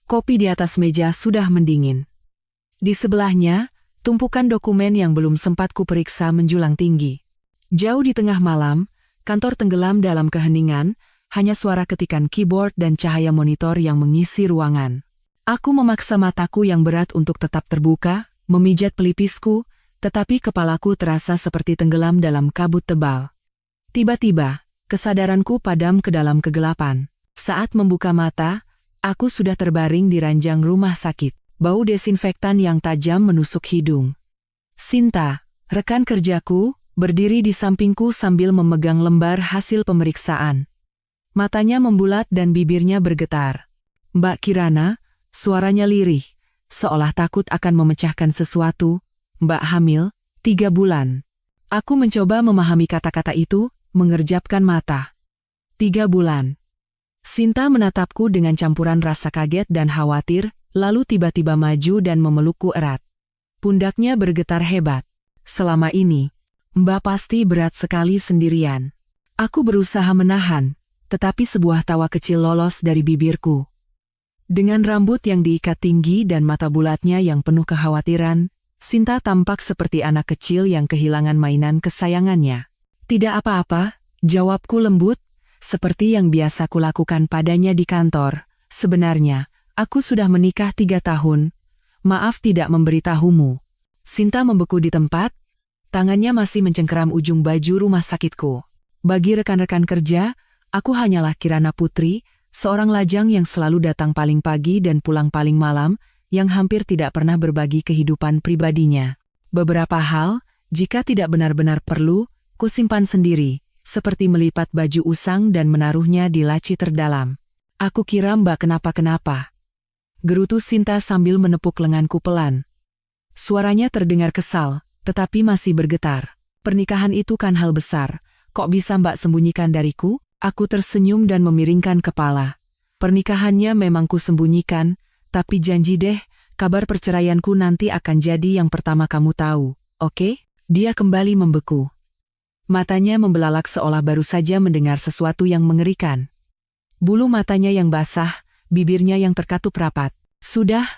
Kopi di atas meja sudah mendingin. Di sebelahnya, tumpukan dokumen yang belum sempat kuperiksa menjulang tinggi. Jauh di tengah malam, kantor tenggelam dalam keheningan, hanya suara ketikan keyboard dan cahaya monitor yang mengisi ruangan. Aku memaksa mataku yang berat untuk tetap terbuka, memijat pelipisku, tetapi kepalaku terasa seperti tenggelam dalam kabut tebal. Tiba-tiba, kesadaranku padam ke dalam kegelapan. Saat membuka mata, aku sudah terbaring di ranjang rumah sakit. Bau desinfektan yang tajam menusuk hidung. Sinta, rekan kerjaku, berdiri di sampingku sambil memegang lembar hasil pemeriksaan. Matanya membulat dan bibirnya bergetar. Mbak Kirana, suaranya lirih, seolah takut akan memecahkan sesuatu. Mbak hamil, 3 bulan. Aku mencoba memahami kata-kata itu, mengerjapkan mata. 3 bulan. Sinta menatapku dengan campuran rasa kaget dan khawatir, lalu tiba-tiba maju dan memelukku erat. Pundaknya bergetar hebat. Selama ini, Mbak pasti berat sekali sendirian. Aku berusaha menahan, tetapi sebuah tawa kecil lolos dari bibirku. Dengan rambut yang diikat tinggi dan mata bulatnya yang penuh kekhawatiran, Sinta tampak seperti anak kecil yang kehilangan mainan kesayangannya. Tidak apa-apa, jawabku lembut, seperti yang biasa kulakukan padanya di kantor. Sebenarnya, aku sudah menikah 3 tahun. Maaf tidak memberitahumu. Sinta membeku di tempat, tangannya masih mencengkeram ujung baju rumah sakitku. Bagi rekan-rekan kerja, aku hanyalah Kirana Putri, seorang lajang yang selalu datang paling pagi dan pulang paling malam, yang hampir tidak pernah berbagi kehidupan pribadinya. Beberapa hal, jika tidak benar-benar perlu, kusimpan sendiri, seperti melipat baju usang dan menaruhnya di laci terdalam. Aku kira Mbak kenapa-kenapa. Gerutu Sinta sambil menepuk lenganku pelan. Suaranya terdengar kesal, tetapi masih bergetar. Pernikahan itu kan hal besar, kok bisa Mbak sembunyikan dariku? Aku tersenyum dan memiringkan kepala. Pernikahannya memang kusembunyikan, tapi janji deh, kabar perceraianku nanti akan jadi yang pertama kamu tahu, oke? Dia kembali membeku. Matanya membelalak seolah baru saja mendengar sesuatu yang mengerikan. Bulu matanya yang basah, bibirnya yang terkatup rapat. Sudah,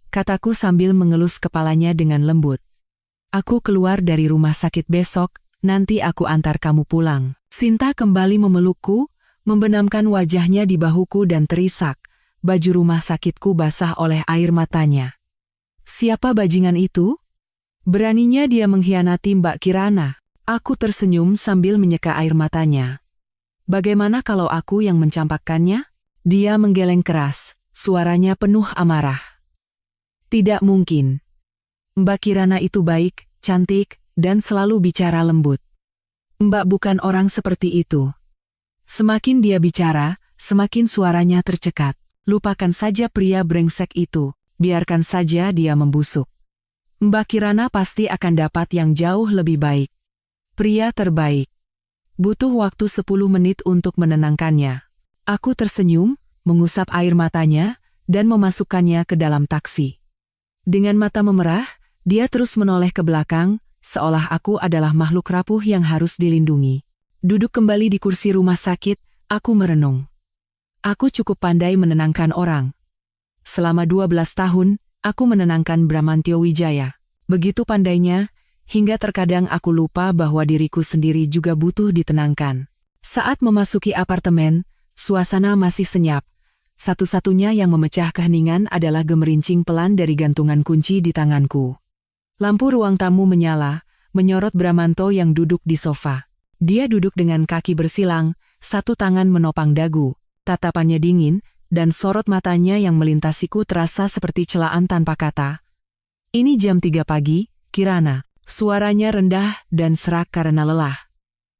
kataku sambil mengelus kepalanya dengan lembut. Aku keluar dari rumah sakit besok, nanti aku antar kamu pulang. Sinta kembali memelukku, membenamkan wajahnya di bahuku dan terisak. Baju rumah sakitku basah oleh air matanya. Siapa bajingan itu? Beraninya dia mengkhianati Mbak Kirana. Aku tersenyum sambil menyeka air matanya. Bagaimana kalau aku yang mencampakkannya? Dia menggeleng keras, suaranya penuh amarah. Tidak mungkin. Mbak Kirana itu baik, cantik, dan selalu bicara lembut. Mbak bukan orang seperti itu. Semakin dia bicara, semakin suaranya tercekat. Lupakan saja pria brengsek itu, biarkan saja dia membusuk. Mbak Kirana pasti akan dapat yang jauh lebih baik. Pria terbaik. Butuh waktu 10 menit untuk menenangkannya. Aku tersenyum, mengusap air matanya, dan memasukkannya ke dalam taksi. Dengan mata memerah, dia terus menoleh ke belakang, seolah aku adalah makhluk rapuh yang harus dilindungi. Duduk kembali di kursi rumah sakit, aku merenung. Aku cukup pandai menenangkan orang. Selama 12 tahun, aku menenangkan Bramantio Wijaya. Begitu pandainya, hingga terkadang aku lupa bahwa diriku sendiri juga butuh ditenangkan. Saat memasuki apartemen, suasana masih senyap. Satu-satunya yang memecah keheningan adalah gemerincing pelan dari gantungan kunci di tanganku. Lampu ruang tamu menyala, menyorot Bramanto yang duduk di sofa. Dia duduk dengan kaki bersilang, satu tangan menopang dagu, tatapannya dingin, dan sorot matanya yang melintasiku terasa seperti celaan tanpa kata. Ini jam 3 pagi, Kirana. Suaranya rendah dan serak karena lelah.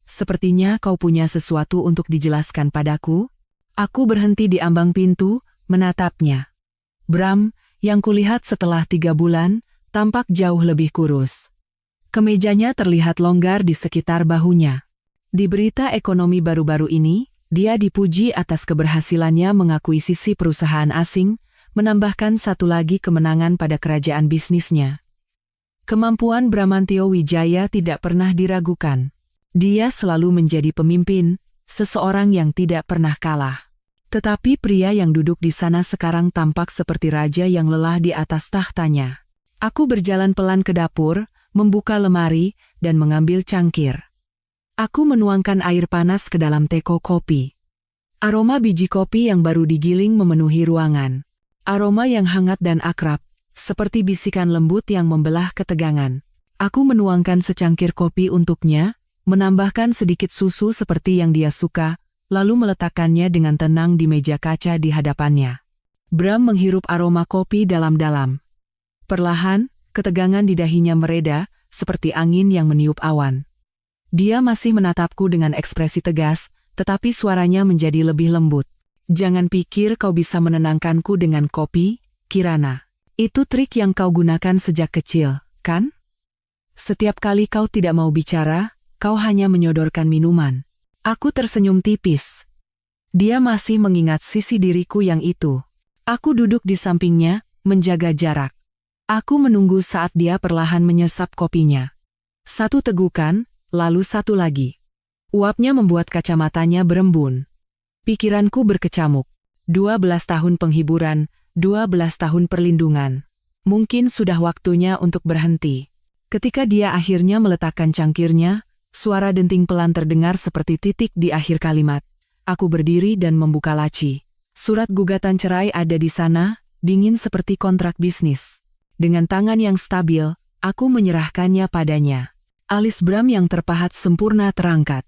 Sepertinya kau punya sesuatu untuk dijelaskan padaku. Aku berhenti di ambang pintu, menatapnya. Bram, yang kulihat setelah 3 bulan, tampak jauh lebih kurus. Kemejanya terlihat longgar di sekitar bahunya. Di berita ekonomi baru-baru ini, dia dipuji atas keberhasilannya mengakuisisi perusahaan asing, menambahkan satu lagi kemenangan pada kerajaan bisnisnya. Kemampuan Bramantio Wijaya tidak pernah diragukan. Dia selalu menjadi pemimpin, seseorang yang tidak pernah kalah. Tetapi pria yang duduk di sana sekarang tampak seperti raja yang lelah di atas tahtanya. Aku berjalan pelan ke dapur, membuka lemari, dan mengambil cangkir. Aku menuangkan air panas ke dalam teko kopi. Aroma biji kopi yang baru digiling memenuhi ruangan. Aroma yang hangat dan akrab, seperti bisikan lembut yang membelah ketegangan. Aku menuangkan secangkir kopi untuknya, menambahkan sedikit susu seperti yang dia suka, lalu meletakkannya dengan tenang di meja kaca di hadapannya. Bram menghirup aroma kopi dalam-dalam. Perlahan, ketegangan di dahinya mereda, seperti angin yang meniup awan. Dia masih menatapku dengan ekspresi tegas, tetapi suaranya menjadi lebih lembut. Jangan pikir kau bisa menenangkanku dengan kopi, Kirana. Itu trik yang kau gunakan sejak kecil, kan? Setiap kali kau tidak mau bicara, kau hanya menyodorkan minuman. Aku tersenyum tipis. Dia masih mengingat sisi diriku yang itu. Aku duduk di sampingnya, menjaga jarak. Aku menunggu saat dia perlahan menyesap kopinya. Satu tegukan, lalu satu lagi. Uapnya membuat kacamatanya berembun. Pikiranku berkecamuk. 12 tahun penghiburan, 12 tahun perlindungan. Mungkin sudah waktunya untuk berhenti. Ketika dia akhirnya meletakkan cangkirnya, suara denting pelan terdengar seperti titik di akhir kalimat. Aku berdiri dan membuka laci. Surat gugatan cerai ada di sana, dingin seperti kontrak bisnis. Dengan tangan yang stabil, aku menyerahkannya padanya. Alis Bram yang terpahat sempurna terangkat.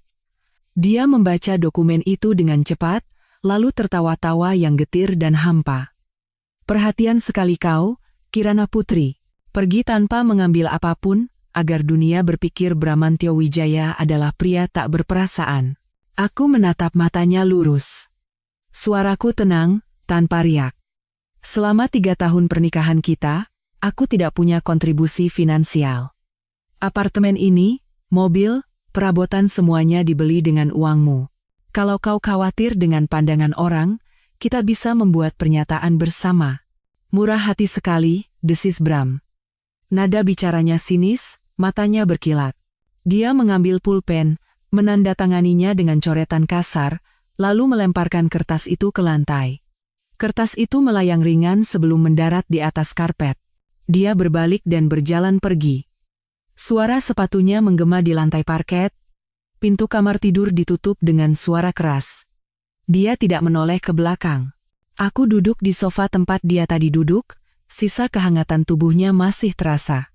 Dia membaca dokumen itu dengan cepat, lalu tertawa-tawa yang getir dan hampa. Perhatian sekali kau, Kirana Putri. Pergi tanpa mengambil apapun, agar dunia berpikir Bramantyo Wijaya adalah pria tak berperasaan. Aku menatap matanya lurus. Suaraku tenang, tanpa riak. Selama 3 tahun pernikahan kita, aku tidak punya kontribusi finansial. Apartemen ini, mobil, perabotan semuanya dibeli dengan uangmu. Kalau kau khawatir dengan pandangan orang, kita bisa membuat pernyataan bersama. Murah hati sekali, desis Bram. Nada bicaranya sinis, matanya berkilat. Dia mengambil pulpen, menandatanganinya dengan coretan kasar, lalu melemparkan kertas itu ke lantai. Kertas itu melayang ringan sebelum mendarat di atas karpet. Dia berbalik dan berjalan pergi. Suara sepatunya menggema di lantai parket. Pintu kamar tidur ditutup dengan suara keras. Dia tidak menoleh ke belakang. Aku duduk di sofa tempat dia tadi duduk, sisa kehangatan tubuhnya masih terasa.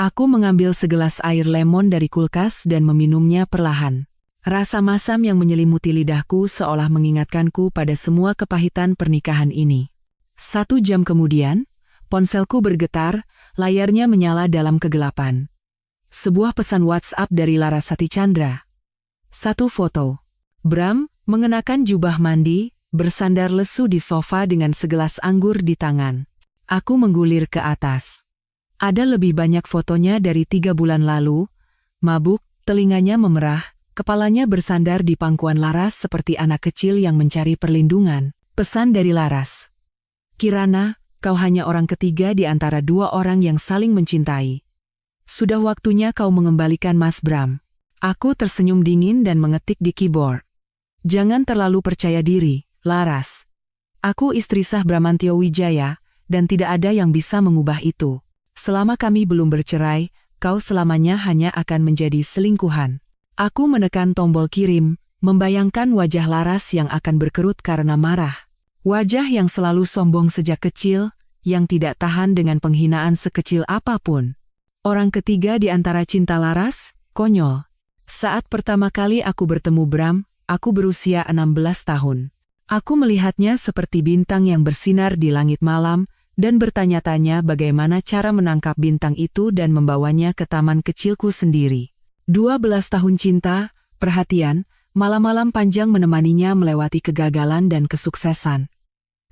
Aku mengambil segelas air lemon dari kulkas dan meminumnya perlahan. Rasa masam yang menyelimuti lidahku seolah mengingatkanku pada semua kepahitan pernikahan ini. 1 jam kemudian, ponselku bergetar, layarnya menyala dalam kegelapan. Sebuah pesan WhatsApp dari Larasati Chandra. 1 foto. Bram, mengenakan jubah mandi, bersandar lesu di sofa dengan segelas anggur di tangan. Aku menggulir ke atas. Ada lebih banyak fotonya dari 3 bulan lalu. Mabuk, telinganya memerah, kepalanya bersandar di pangkuan Laras seperti anak kecil yang mencari perlindungan. Pesan dari Laras. Kirana, kau hanya orang ketiga di antara 2 orang yang saling mencintai. Sudah waktunya kau mengembalikan Mas Bram. Aku tersenyum dingin dan mengetik di keyboard. Jangan terlalu percaya diri, Laras. Aku istri sah Bramantyo Wijaya, dan tidak ada yang bisa mengubah itu. Selama kami belum bercerai, kau selamanya hanya akan menjadi selingkuhan. Aku menekan tombol kirim, membayangkan wajah Laras yang akan berkerut karena marah. Wajah yang selalu sombong sejak kecil, yang tidak tahan dengan penghinaan sekecil apapun. Orang ketiga di antara cinta Laras, konyol. Saat pertama kali aku bertemu Bram, aku berusia 16 tahun. Aku melihatnya seperti bintang yang bersinar di langit malam, dan bertanya-tanya bagaimana cara menangkap bintang itu dan membawanya ke taman kecilku sendiri. 12 tahun cinta, perhatian, malam-malam panjang menemaninya melewati kegagalan dan kesuksesan.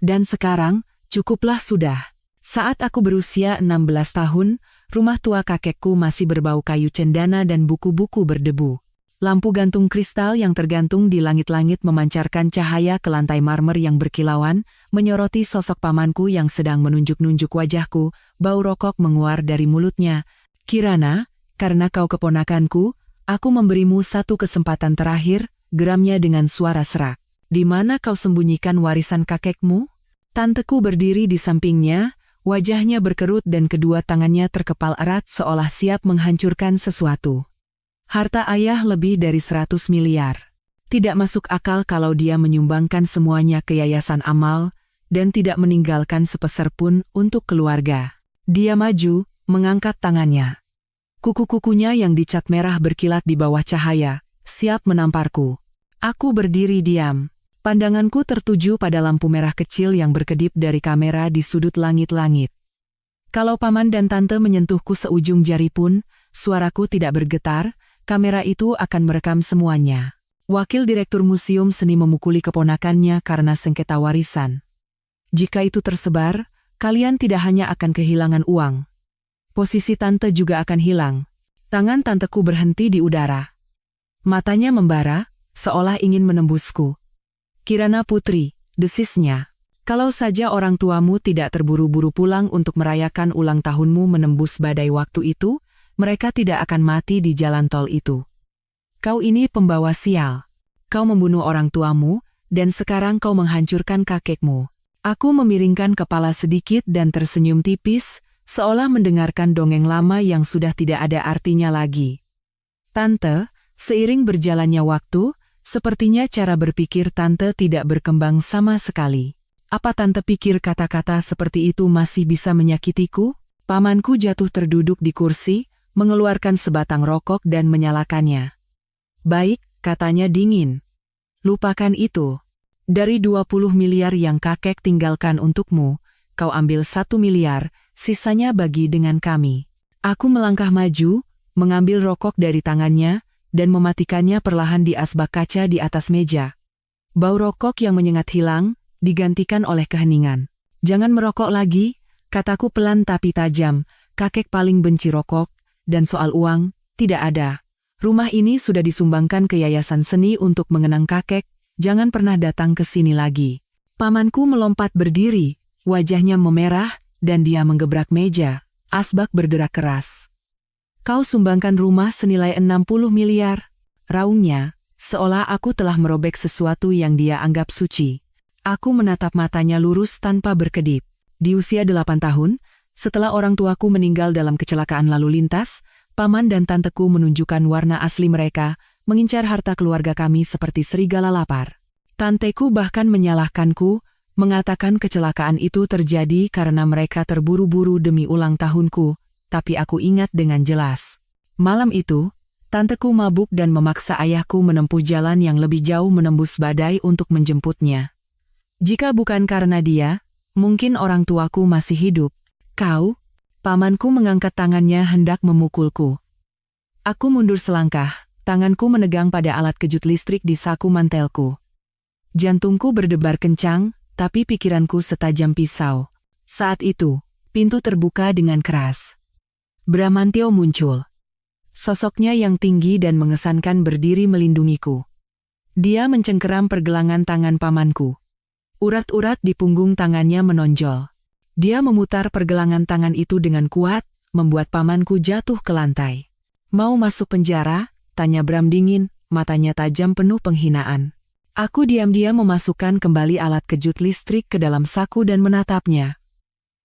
Dan sekarang, cukuplah sudah. Saat aku berusia 16 tahun, rumah tua kakekku masih berbau kayu cendana dan buku-buku berdebu. Lampu gantung kristal yang tergantung di langit-langit memancarkan cahaya ke lantai marmer yang berkilauan, menyoroti sosok pamanku yang sedang menunjuk-nunjuk wajahku, bau rokok menguar dari mulutnya. Kirana, karena kau keponakanku, aku memberimu 1 kesempatan terakhir, geramnya dengan suara serak. Di mana kau sembunyikan warisan kakekmu? Tanteku berdiri di sampingnya, wajahnya berkerut dan kedua tangannya terkepal erat seolah siap menghancurkan sesuatu. Harta ayah lebih dari 100 miliar. Tidak masuk akal kalau dia menyumbangkan semuanya ke yayasan amal dan tidak meninggalkan sepeser pun untuk keluarga. Dia maju, mengangkat tangannya. Kuku-kukunya yang dicat merah berkilat di bawah cahaya, siap menamparku. Aku berdiri diam. Pandanganku tertuju pada lampu merah kecil yang berkedip dari kamera di sudut langit-langit. Kalau paman dan tante menyentuhku seujung jari pun, suaraku tidak bergetar, kamera itu akan merekam semuanya. Wakil Direktur Museum Seni memukuli keponakannya karena sengketa warisan. Jika itu tersebar, kalian tidak hanya akan kehilangan uang. Posisi tante juga akan hilang. Tangan tanteku berhenti di udara. Matanya membara, seolah ingin menembusku. Kirana Putri, desisnya. Kalau saja orang tuamu tidak terburu-buru pulang untuk merayakan ulang tahunmu menembus badai waktu itu, mereka tidak akan mati di jalan tol itu. Kau ini pembawa sial. Kau membunuh orang tuamu, dan sekarang kau menghancurkan kakekmu. Aku memiringkan kepala sedikit dan tersenyum tipis, seolah mendengarkan dongeng lama yang sudah tidak ada artinya lagi. Tante, seiring berjalannya waktu, sepertinya cara berpikir tante tidak berkembang sama sekali. Apa tante pikir kata-kata seperti itu masih bisa menyakitiku? Pamanku jatuh terduduk di kursi, mengeluarkan sebatang rokok dan menyalakannya. Baik, katanya dingin. Lupakan itu. Dari 20 miliar yang kakek tinggalkan untukmu, kau ambil 1 miliar, sisanya bagi dengan kami. Aku melangkah maju, mengambil rokok dari tangannya, dan mematikannya perlahan di asbak kaca di atas meja. Bau rokok yang menyengat hilang, digantikan oleh keheningan. Jangan merokok lagi, kataku pelan tapi tajam, kakek paling benci rokok, dan soal uang, tidak ada. Rumah ini sudah disumbangkan ke yayasan seni untuk mengenang kakek, jangan pernah datang ke sini lagi. Pamanku melompat berdiri, wajahnya memerah, dan dia menggebrak meja. Asbak berderak keras. Kau sumbangkan rumah senilai 60 miliar. Raungnya, seolah aku telah merobek sesuatu yang dia anggap suci. Aku menatap matanya lurus tanpa berkedip. Di usia 8 tahun, setelah orang tuaku meninggal dalam kecelakaan lalu lintas, paman dan tanteku menunjukkan warna asli mereka, mengincar harta keluarga kami seperti serigala lapar. Tanteku bahkan menyalahkanku, mengatakan kecelakaan itu terjadi karena mereka terburu-buru demi ulang tahunku, tapi aku ingat dengan jelas. Malam itu, tanteku mabuk dan memaksa ayahku menempuh jalan yang lebih jauh menembus badai untuk menjemputnya. Jika bukan karena dia, mungkin orang tuaku masih hidup. Kau, pamanku mengangkat tangannya hendak memukulku. Aku mundur selangkah, tanganku menegang pada alat kejut listrik di saku mantelku. Jantungku berdebar kencang, tapi pikiranku setajam pisau. Saat itu, pintu terbuka dengan keras. Bramantio muncul. Sosoknya yang tinggi dan mengesankan berdiri melindungiku. Dia mencengkeram pergelangan tangan pamanku. Urat-urat di punggung tangannya menonjol. Dia memutar pergelangan tangan itu dengan kuat, membuat pamanku jatuh ke lantai. Mau masuk penjara? Tanya Bram dingin, matanya tajam penuh penghinaan. Aku diam-diam memasukkan kembali alat kejut listrik ke dalam saku dan menatapnya.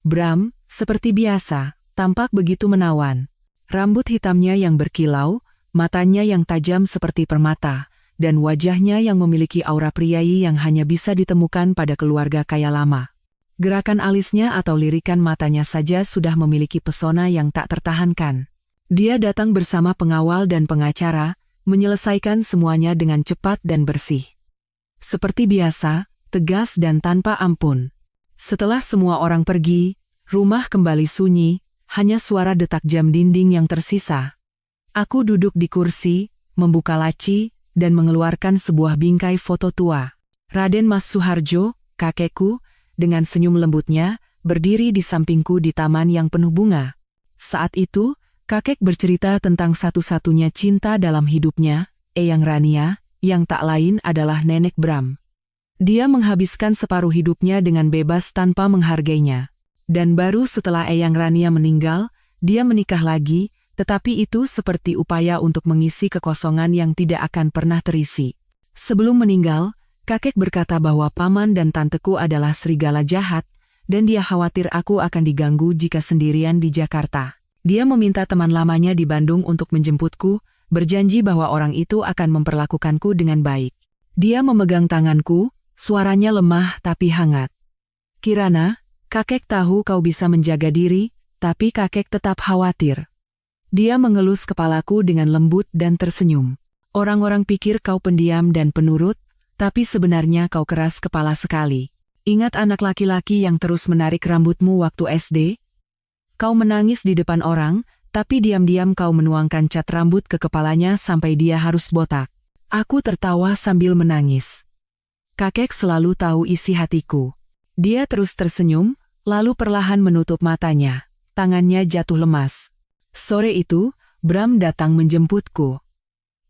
Bram, seperti biasa, tampak begitu menawan. Rambut hitamnya yang berkilau, matanya yang tajam seperti permata, dan wajahnya yang memiliki aura priayi yang hanya bisa ditemukan pada keluarga kaya lama. Gerakan alisnya atau lirikan matanya saja sudah memiliki pesona yang tak tertahankan. Dia datang bersama pengawal dan pengacara, menyelesaikan semuanya dengan cepat dan bersih. Seperti biasa, tegas dan tanpa ampun. Setelah semua orang pergi, rumah kembali sunyi, hanya suara detak jam dinding yang tersisa. Aku duduk di kursi, membuka laci, dan mengeluarkan sebuah bingkai foto tua. Raden Mas Suharjo, kakekku, dengan senyum lembutnya, berdiri di sampingku di taman yang penuh bunga. Saat itu, kakek bercerita tentang satu-satunya cinta dalam hidupnya, Eyang Rania, yang tak lain adalah nenek Bram. Dia menghabiskan separuh hidupnya dengan bebas tanpa menghargainya. Dan baru setelah Eyang Rania meninggal, dia menikah lagi, tetapi itu seperti upaya untuk mengisi kekosongan yang tidak akan pernah terisi. Sebelum meninggal, Kakek berkata bahwa paman dan tanteku adalah serigala jahat, dan dia khawatir aku akan diganggu jika sendirian di Jakarta. Dia meminta teman lamanya di Bandung untuk menjemputku, berjanji bahwa orang itu akan memperlakukanku dengan baik. Dia memegang tanganku, suaranya lemah tapi hangat. Kirana, kakek tahu kau bisa menjaga diri, tapi kakek tetap khawatir. Dia mengelus kepalaku dengan lembut dan tersenyum. Orang-orang pikir kau pendiam dan penurut, tapi sebenarnya kau keras kepala sekali. Ingat anak laki-laki yang terus menarik rambutmu waktu SD? Kau menangis di depan orang, tapi diam-diam kau menuangkan cat rambut ke kepalanya sampai dia harus botak. Aku tertawa sambil menangis. Kakek selalu tahu isi hatiku. Dia terus tersenyum, lalu perlahan menutup matanya. Tangannya jatuh lemas. Sore itu, Bram datang menjemputku.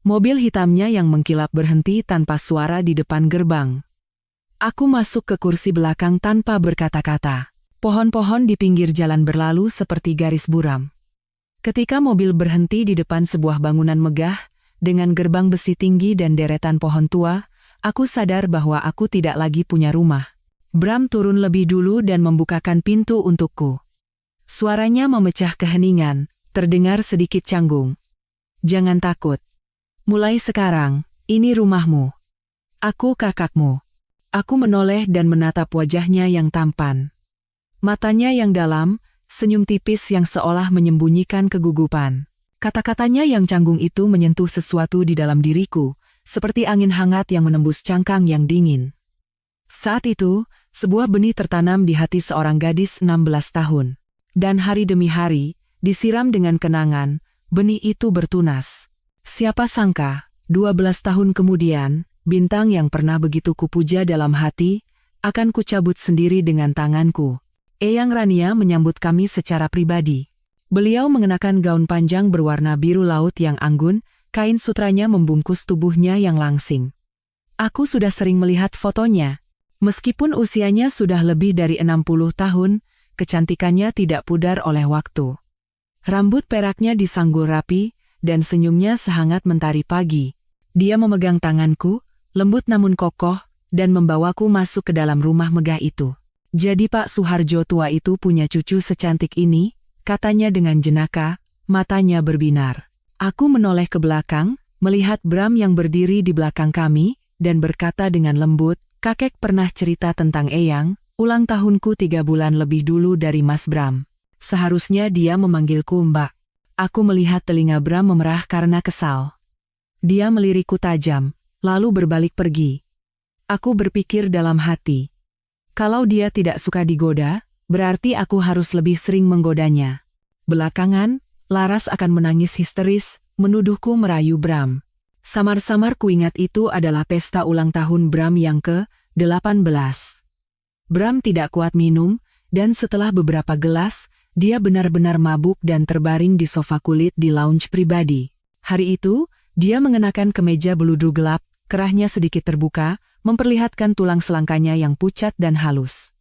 Mobil hitamnya yang mengkilap berhenti tanpa suara di depan gerbang. Aku masuk ke kursi belakang tanpa berkata-kata. Pohon-pohon di pinggir jalan berlalu seperti garis buram. Ketika mobil berhenti di depan sebuah bangunan megah, dengan gerbang besi tinggi dan deretan pohon tua, aku sadar bahwa aku tidak lagi punya rumah. Bram turun lebih dulu dan membukakan pintu untukku. Suaranya memecah keheningan, terdengar sedikit canggung. Jangan takut. Mulai sekarang, ini rumahmu. Aku kakakmu. Aku menoleh dan menatap wajahnya yang tampan. Matanya yang dalam, senyum tipis yang seolah menyembunyikan kegugupan. Kata-katanya yang canggung itu menyentuh sesuatu di dalam diriku, seperti angin hangat yang menembus cangkang yang dingin. Saat itu, sebuah benih tertanam di hati seorang gadis 16 tahun. Dan hari demi hari, disiram dengan kenangan, benih itu bertunas. Siapa sangka, 12 tahun kemudian, bintang yang pernah begitu kupuja dalam hati, akan kucabut sendiri dengan tanganku. Eyang Rania menyambut kami secara pribadi. Beliau mengenakan gaun panjang berwarna biru laut yang anggun, kain sutranya membungkus tubuhnya yang langsing. Aku sudah sering melihat fotonya. Meskipun usianya sudah lebih dari 60 tahun, kecantikannya tidak pudar oleh waktu. Rambut peraknya disanggul rapi, dan senyumnya sehangat mentari pagi. Dia memegang tanganku, lembut namun kokoh, dan membawaku masuk ke dalam rumah megah itu. Jadi Pak Suharjo tua itu punya cucu secantik ini, katanya dengan jenaka, matanya berbinar. Aku menoleh ke belakang, melihat Bram yang berdiri di belakang kami, dan berkata dengan lembut, kakek pernah cerita tentang Eyang, ulang tahunku 3 bulan lebih dulu dari Mas Bram. Seharusnya dia memanggilku Mbak. Aku melihat telinga Bram memerah karena kesal. Dia melirikku tajam, lalu berbalik pergi. Aku berpikir dalam hati. Kalau dia tidak suka digoda, berarti aku harus lebih sering menggodanya. Belakangan, Laras akan menangis histeris, menuduhku merayu Bram. Samar-samar kuingat itu adalah pesta ulang tahun Bram yang ke-18. Bram tidak kuat minum, dan setelah beberapa gelas, dia benar-benar mabuk dan terbaring di sofa kulit di lounge pribadi. Hari itu, dia mengenakan kemeja beludu gelap, kerahnya sedikit terbuka, memperlihatkan tulang selangkanya yang pucat dan halus.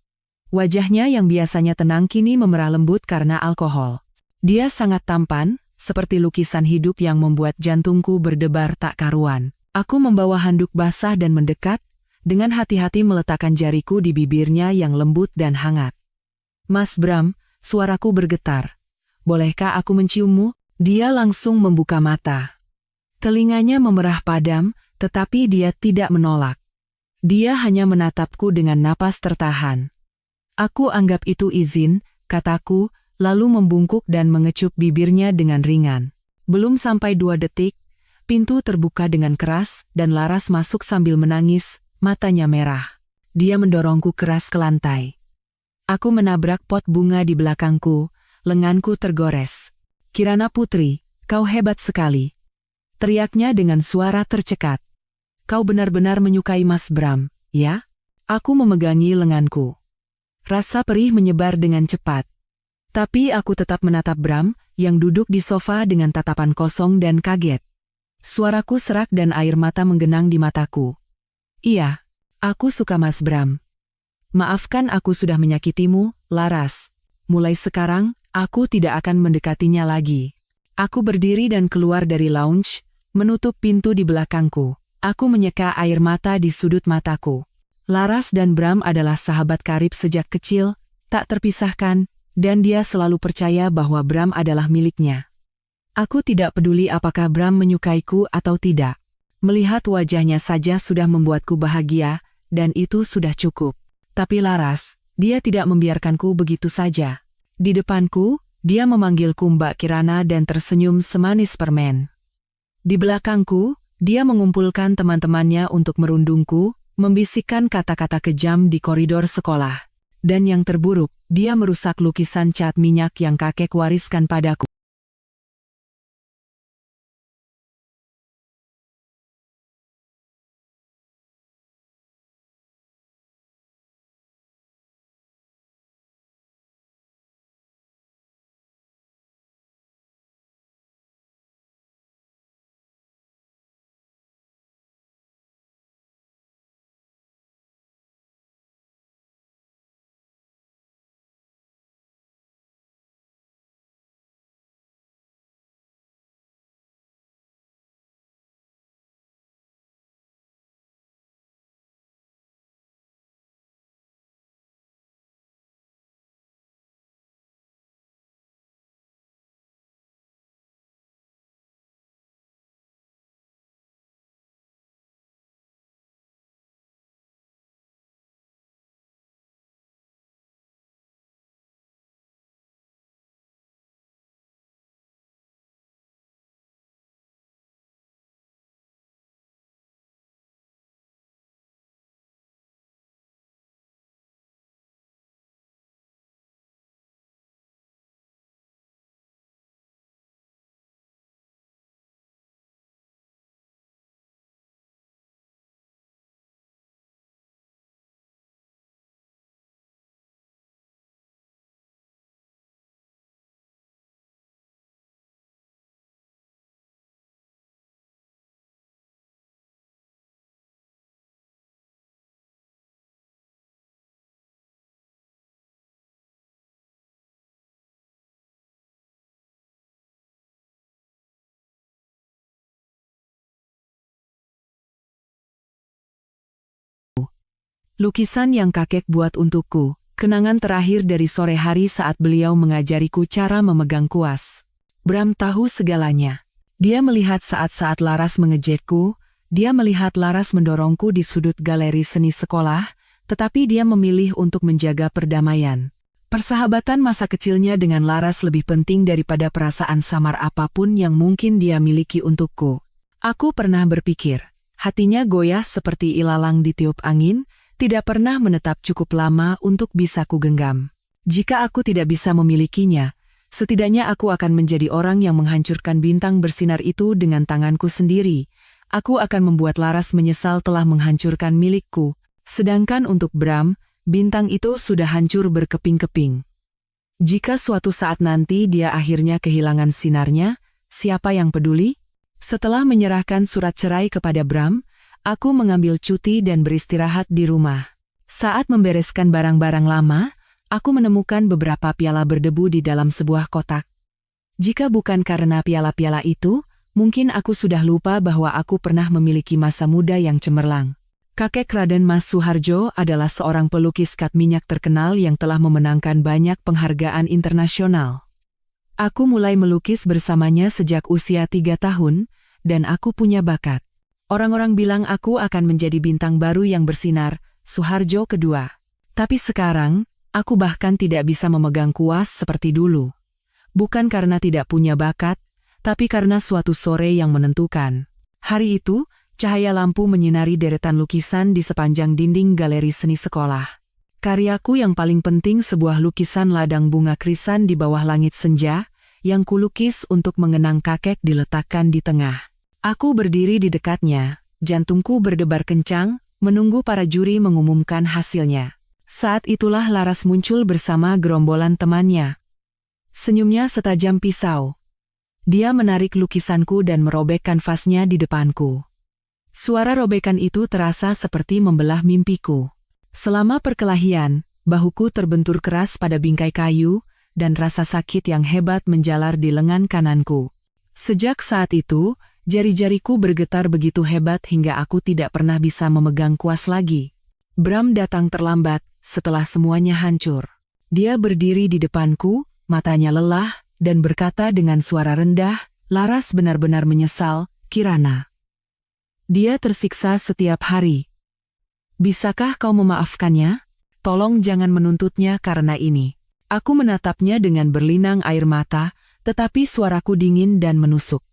Wajahnya yang biasanya tenang kini memerah lembut karena alkohol. Dia sangat tampan, seperti lukisan hidup yang membuat jantungku berdebar tak karuan. Aku membawa handuk basah dan mendekat, dengan hati-hati meletakkan jariku di bibirnya yang lembut dan hangat. Mas Bram, suaraku bergetar. Bolehkah aku menciummu? Dia langsung membuka mata. Telinganya memerah padam, tetapi dia tidak menolak. Dia hanya menatapku dengan napas tertahan. Aku anggap itu izin, kataku, lalu membungkuk dan mengecup bibirnya dengan ringan. Belum sampai 2 detik, pintu terbuka dengan keras dan Laras masuk sambil menangis, matanya merah. Dia mendorongku keras ke lantai. Aku menabrak pot bunga di belakangku, lenganku tergores. Kirana Putri, kau hebat sekali. Teriaknya dengan suara tercekat. Kau benar-benar menyukai Mas Bram, ya? Aku memegangi lenganku. Rasa perih menyebar dengan cepat. Tapi aku tetap menatap Bram, yang duduk di sofa dengan tatapan kosong dan kaget. Suaraku serak dan air mata menggenang di mataku. Iya, aku suka Mas Bram. Maafkan aku sudah menyakitimu, Laras. Mulai sekarang, aku tidak akan mendekatinya lagi. Aku berdiri dan keluar dari lounge, menutup pintu di belakangku. Aku menyeka air mata di sudut mataku. Laras dan Bram adalah sahabat karib sejak kecil, tak terpisahkan, dan dia selalu percaya bahwa Bram adalah miliknya. Aku tidak peduli apakah Bram menyukaiku atau tidak. Melihat wajahnya saja sudah membuatku bahagia, dan itu sudah cukup. Tapi Laras, dia tidak membiarkanku begitu saja. Di depanku, dia memanggilku Mbak Kirana dan tersenyum semanis permen. Di belakangku, dia mengumpulkan teman-temannya untuk merundungku, membisikkan kata-kata kejam di koridor sekolah. Dan yang terburuk, dia merusak lukisan cat minyak yang kakek wariskan padaku. Lukisan yang kakek buat untukku, kenangan terakhir dari sore hari saat beliau mengajariku cara memegang kuas. Bram tahu segalanya. Dia melihat saat-saat Laras mengejekku, dia melihat Laras mendorongku di sudut galeri seni sekolah, tetapi dia memilih untuk menjaga perdamaian. Persahabatan masa kecilnya dengan Laras lebih penting daripada perasaan samar apapun yang mungkin dia miliki untukku. Aku pernah berpikir, hatinya goyah seperti ilalang ditiup angin, tidak pernah menetap cukup lama untuk bisa kugenggam. Jika aku tidak bisa memilikinya, setidaknya aku akan menjadi orang yang menghancurkan bintang bersinar itu dengan tanganku sendiri. Aku akan membuat Laras menyesal telah menghancurkan milikku. Sedangkan untuk Bram, bintang itu sudah hancur berkeping-keping. Jika suatu saat nanti dia akhirnya kehilangan sinarnya, siapa yang peduli? Setelah menyerahkan surat cerai kepada Bram, aku mengambil cuti dan beristirahat di rumah. Saat membereskan barang-barang lama, aku menemukan beberapa piala berdebu di dalam sebuah kotak. Jika bukan karena piala-piala itu, mungkin aku sudah lupa bahwa aku pernah memiliki masa muda yang cemerlang. Kakek Raden Mas Suharjo adalah seorang pelukis cat minyak terkenal yang telah memenangkan banyak penghargaan internasional. Aku mulai melukis bersamanya sejak usia 3 tahun, dan aku punya bakat. Orang-orang bilang aku akan menjadi bintang baru yang bersinar, Suharjo kedua. Tapi sekarang, aku bahkan tidak bisa memegang kuas seperti dulu. Bukan karena tidak punya bakat, tapi karena suatu sore yang menentukan. Hari itu, cahaya lampu menyinari deretan lukisan di sepanjang dinding galeri seni sekolah. Karyaku yang paling penting sebuah lukisan ladang bunga krisan di bawah langit senja, yang kulukis untuk mengenang kakek diletakkan di tengah. Aku berdiri di dekatnya, jantungku berdebar kencang, menunggu para juri mengumumkan hasilnya. Saat itulah Laras muncul bersama gerombolan temannya. Senyumnya setajam pisau. Dia menarik lukisanku dan merobek kanvasnya di depanku. Suara robekan itu terasa seperti membelah mimpiku. Selama perkelahian, bahuku terbentur keras pada bingkai kayu, dan rasa sakit yang hebat menjalar di lengan kananku. Sejak saat itu, Jari-jariku bergetar begitu hebat hingga aku tidak pernah bisa memegang kuas lagi. Bram datang terlambat, setelah semuanya hancur. Dia berdiri di depanku, matanya lelah, dan berkata dengan suara rendah, "Laras benar-benar menyesal, Kirana. Dia tersiksa setiap hari. Bisakah kau memaafkannya? Tolong jangan menuntutnya karena ini." Aku menatapnya dengan berlinang air mata, tetapi suaraku dingin dan menusuk.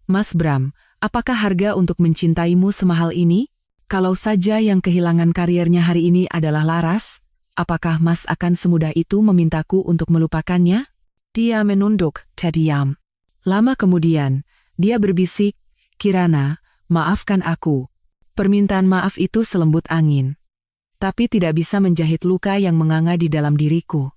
"Mas Bram, apakah harga untuk mencintaimu semahal ini? Kalau saja yang kehilangan kariernya hari ini adalah Laras, apakah Mas akan semudah itu memintaku untuk melupakannya?" Dia menunduk, terdiam. Lama kemudian, dia berbisik, "Kirana, maafkan aku." Permintaan maaf itu selembut angin. Tapi tidak bisa menjahit luka yang menganga di dalam diriku.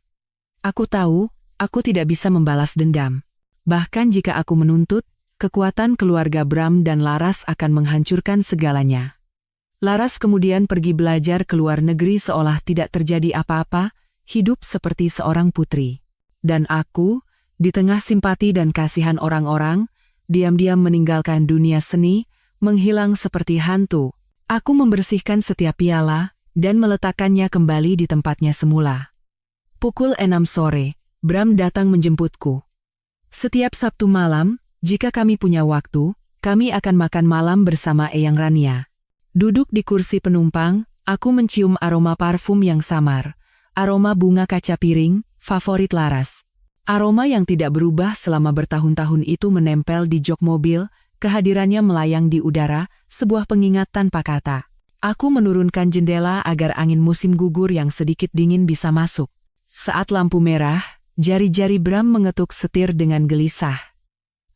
Aku tahu, aku tidak bisa membalas dendam. Bahkan jika aku menuntut, kekuatan keluarga Bram dan Laras akan menghancurkan segalanya. Laras kemudian pergi belajar ke luar negeri seolah tidak terjadi apa-apa, hidup seperti seorang putri. Dan aku, di tengah simpati dan kasihan orang-orang, diam-diam meninggalkan dunia seni, menghilang seperti hantu. Aku membersihkan setiap piala, dan meletakkannya kembali di tempatnya semula. Pukul 6 sore, Bram datang menjemputku. Setiap Sabtu malam, jika kami punya waktu, kami akan makan malam bersama Eyang Rania. Duduk di kursi penumpang, aku mencium aroma parfum yang samar, aroma bunga kaca piring, favorit Laras. Aroma yang tidak berubah selama bertahun-tahun itu menempel di jok mobil, kehadirannya melayang di udara, sebuah pengingat tanpa kata. Aku menurunkan jendela agar angin musim gugur yang sedikit dingin bisa masuk. Saat lampu merah, jari-jari Bram mengetuk setir dengan gelisah.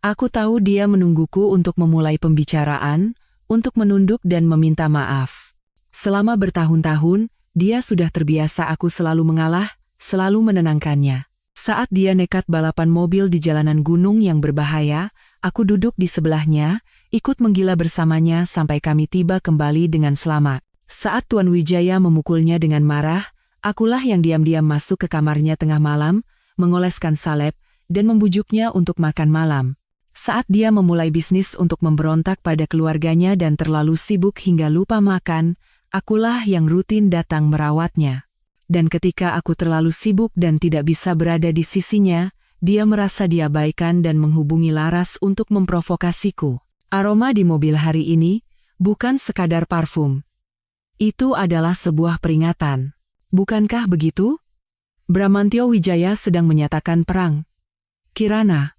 Aku tahu dia menungguku untuk memulai pembicaraan, untuk menunduk dan meminta maaf. Selama bertahun-tahun, dia sudah terbiasa aku selalu mengalah, selalu menenangkannya. Saat dia nekat balapan mobil di jalanan gunung yang berbahaya, aku duduk di sebelahnya, ikut menggila bersamanya sampai kami tiba kembali dengan selamat. Saat Tuan Wijaya memukulnya dengan marah, akulah yang diam-diam masuk ke kamarnya tengah malam, mengoleskan salep, dan membujuknya untuk makan malam. Saat dia memulai bisnis untuk memberontak pada keluarganya dan terlalu sibuk hingga lupa makan, akulah yang rutin datang merawatnya. Dan ketika aku terlalu sibuk dan tidak bisa berada di sisinya, dia merasa diabaikan dan menghubungi Laras untuk memprovokasiku. Aroma di mobil hari ini bukan sekadar parfum. Itu adalah sebuah peringatan. Bukankah begitu? Bramantyo Wijaya sedang menyatakan perang. Kirana,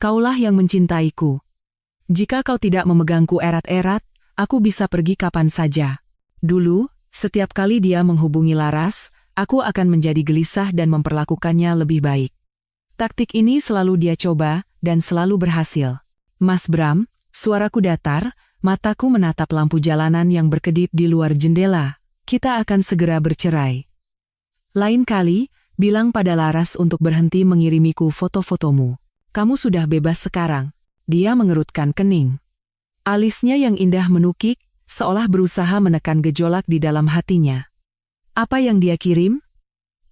kaulah yang mencintaiku. Jika kau tidak memegangku erat-erat, aku bisa pergi kapan saja. Dulu, setiap kali dia menghubungi Laras, aku akan menjadi gelisah dan memperlakukannya lebih baik. Taktik ini selalu dia coba, dan selalu berhasil. Mas Bram, suaraku datar, mataku menatap lampu jalanan yang berkedip di luar jendela. Kita akan segera bercerai. Lain kali, bilang pada Laras untuk berhenti mengirimiku foto-fotomu. Kamu sudah bebas sekarang. Dia mengerutkan kening. Alisnya yang indah menukik, seolah berusaha menekan gejolak di dalam hatinya. Apa yang dia kirim?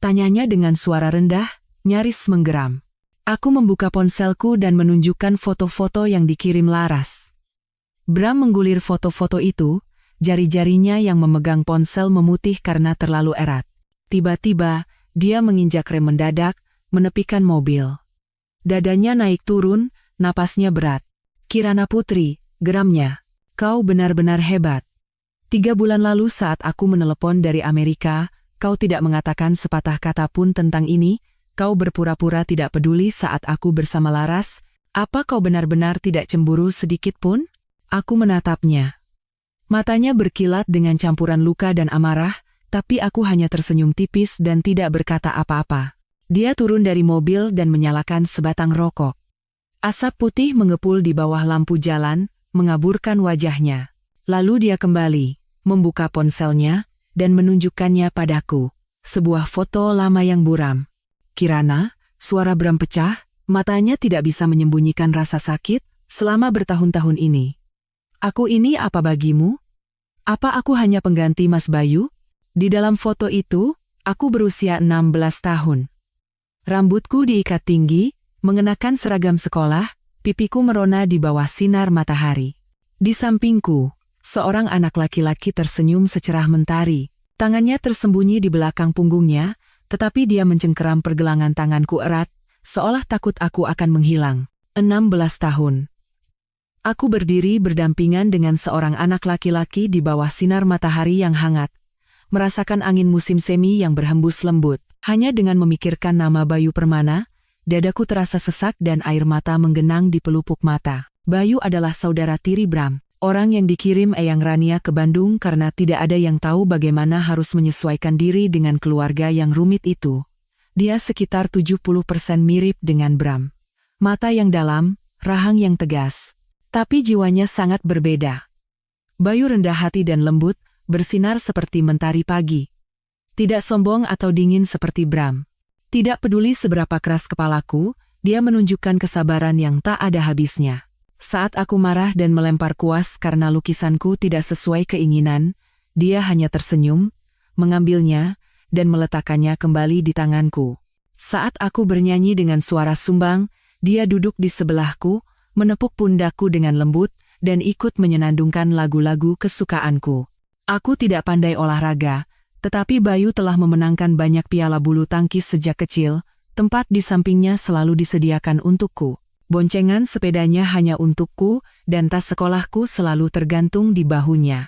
Tanyanya dengan suara rendah, nyaris menggeram. Aku membuka ponselku dan menunjukkan foto-foto yang dikirim Laras. Bram menggulir foto-foto itu, jari-jarinya yang memegang ponsel memutih karena terlalu erat. Tiba-tiba, dia menginjak rem mendadak, menepikan mobil. Dadanya naik turun, napasnya berat. Kirana Putri, geramnya. Kau benar-benar hebat. 3 bulan lalu saat aku menelepon dari Amerika, kau tidak mengatakan sepatah kata pun tentang ini, kau berpura-pura tidak peduli saat aku bersama Laras. Apa kau benar-benar tidak cemburu sedikit pun? Aku menatapnya. Matanya berkilat dengan campuran luka dan amarah, tapi aku hanya tersenyum tipis dan tidak berkata apa-apa. Dia turun dari mobil dan menyalakan sebatang rokok. Asap putih mengepul di bawah lampu jalan, mengaburkan wajahnya. Lalu dia kembali, membuka ponselnya, dan menunjukkannya padaku. Sebuah foto lama yang buram. Kirana, suara Bram pecah, matanya tidak bisa menyembunyikan rasa sakit, selama bertahun-tahun ini. Aku ini apa bagimu? Apa aku hanya pengganti Mas Bayu? Di dalam foto itu, aku berusia 16 tahun. Rambutku diikat tinggi, mengenakan seragam sekolah, Pipiku merona di bawah sinar matahari. Di sampingku, seorang anak laki-laki tersenyum secerah mentari. Tangannya tersembunyi di belakang punggungnya, tetapi dia mencengkeram pergelangan tanganku erat, seolah takut aku akan menghilang. 16 tahun. Aku berdiri berdampingan dengan seorang anak laki-laki di bawah sinar matahari yang hangat, merasakan angin musim semi yang berhembus lembut. Hanya dengan memikirkan nama Bayu Permana, dadaku terasa sesak dan air mata menggenang di pelupuk mata. Bayu adalah saudara tiri Bram, orang yang dikirim Eyang Rania ke Bandung karena tidak ada yang tahu bagaimana harus menyesuaikan diri dengan keluarga yang rumit itu. Dia sekitar 70% mirip dengan Bram. Mata yang dalam, rahang yang tegas. Tapi jiwanya sangat berbeda. Bayu rendah hati dan lembut, bersinar seperti mentari pagi. Tidak sombong atau dingin seperti Bram. Tidak peduli seberapa keras kepalaku, dia menunjukkan kesabaran yang tak ada habisnya. Saat aku marah dan melempar kuas karena lukisanku tidak sesuai keinginan, dia hanya tersenyum, mengambilnya, dan meletakkannya kembali di tanganku. Saat aku bernyanyi dengan suara sumbang, dia duduk di sebelahku, menepuk pundakku dengan lembut, dan ikut menyenandungkan lagu-lagu kesukaanku. Aku tidak pandai olahraga, tetapi Bayu telah memenangkan banyak piala bulu tangkis sejak kecil, tempat di sampingnya selalu disediakan untukku. Boncengan sepedanya hanya untukku, dan tas sekolahku selalu tergantung di bahunya.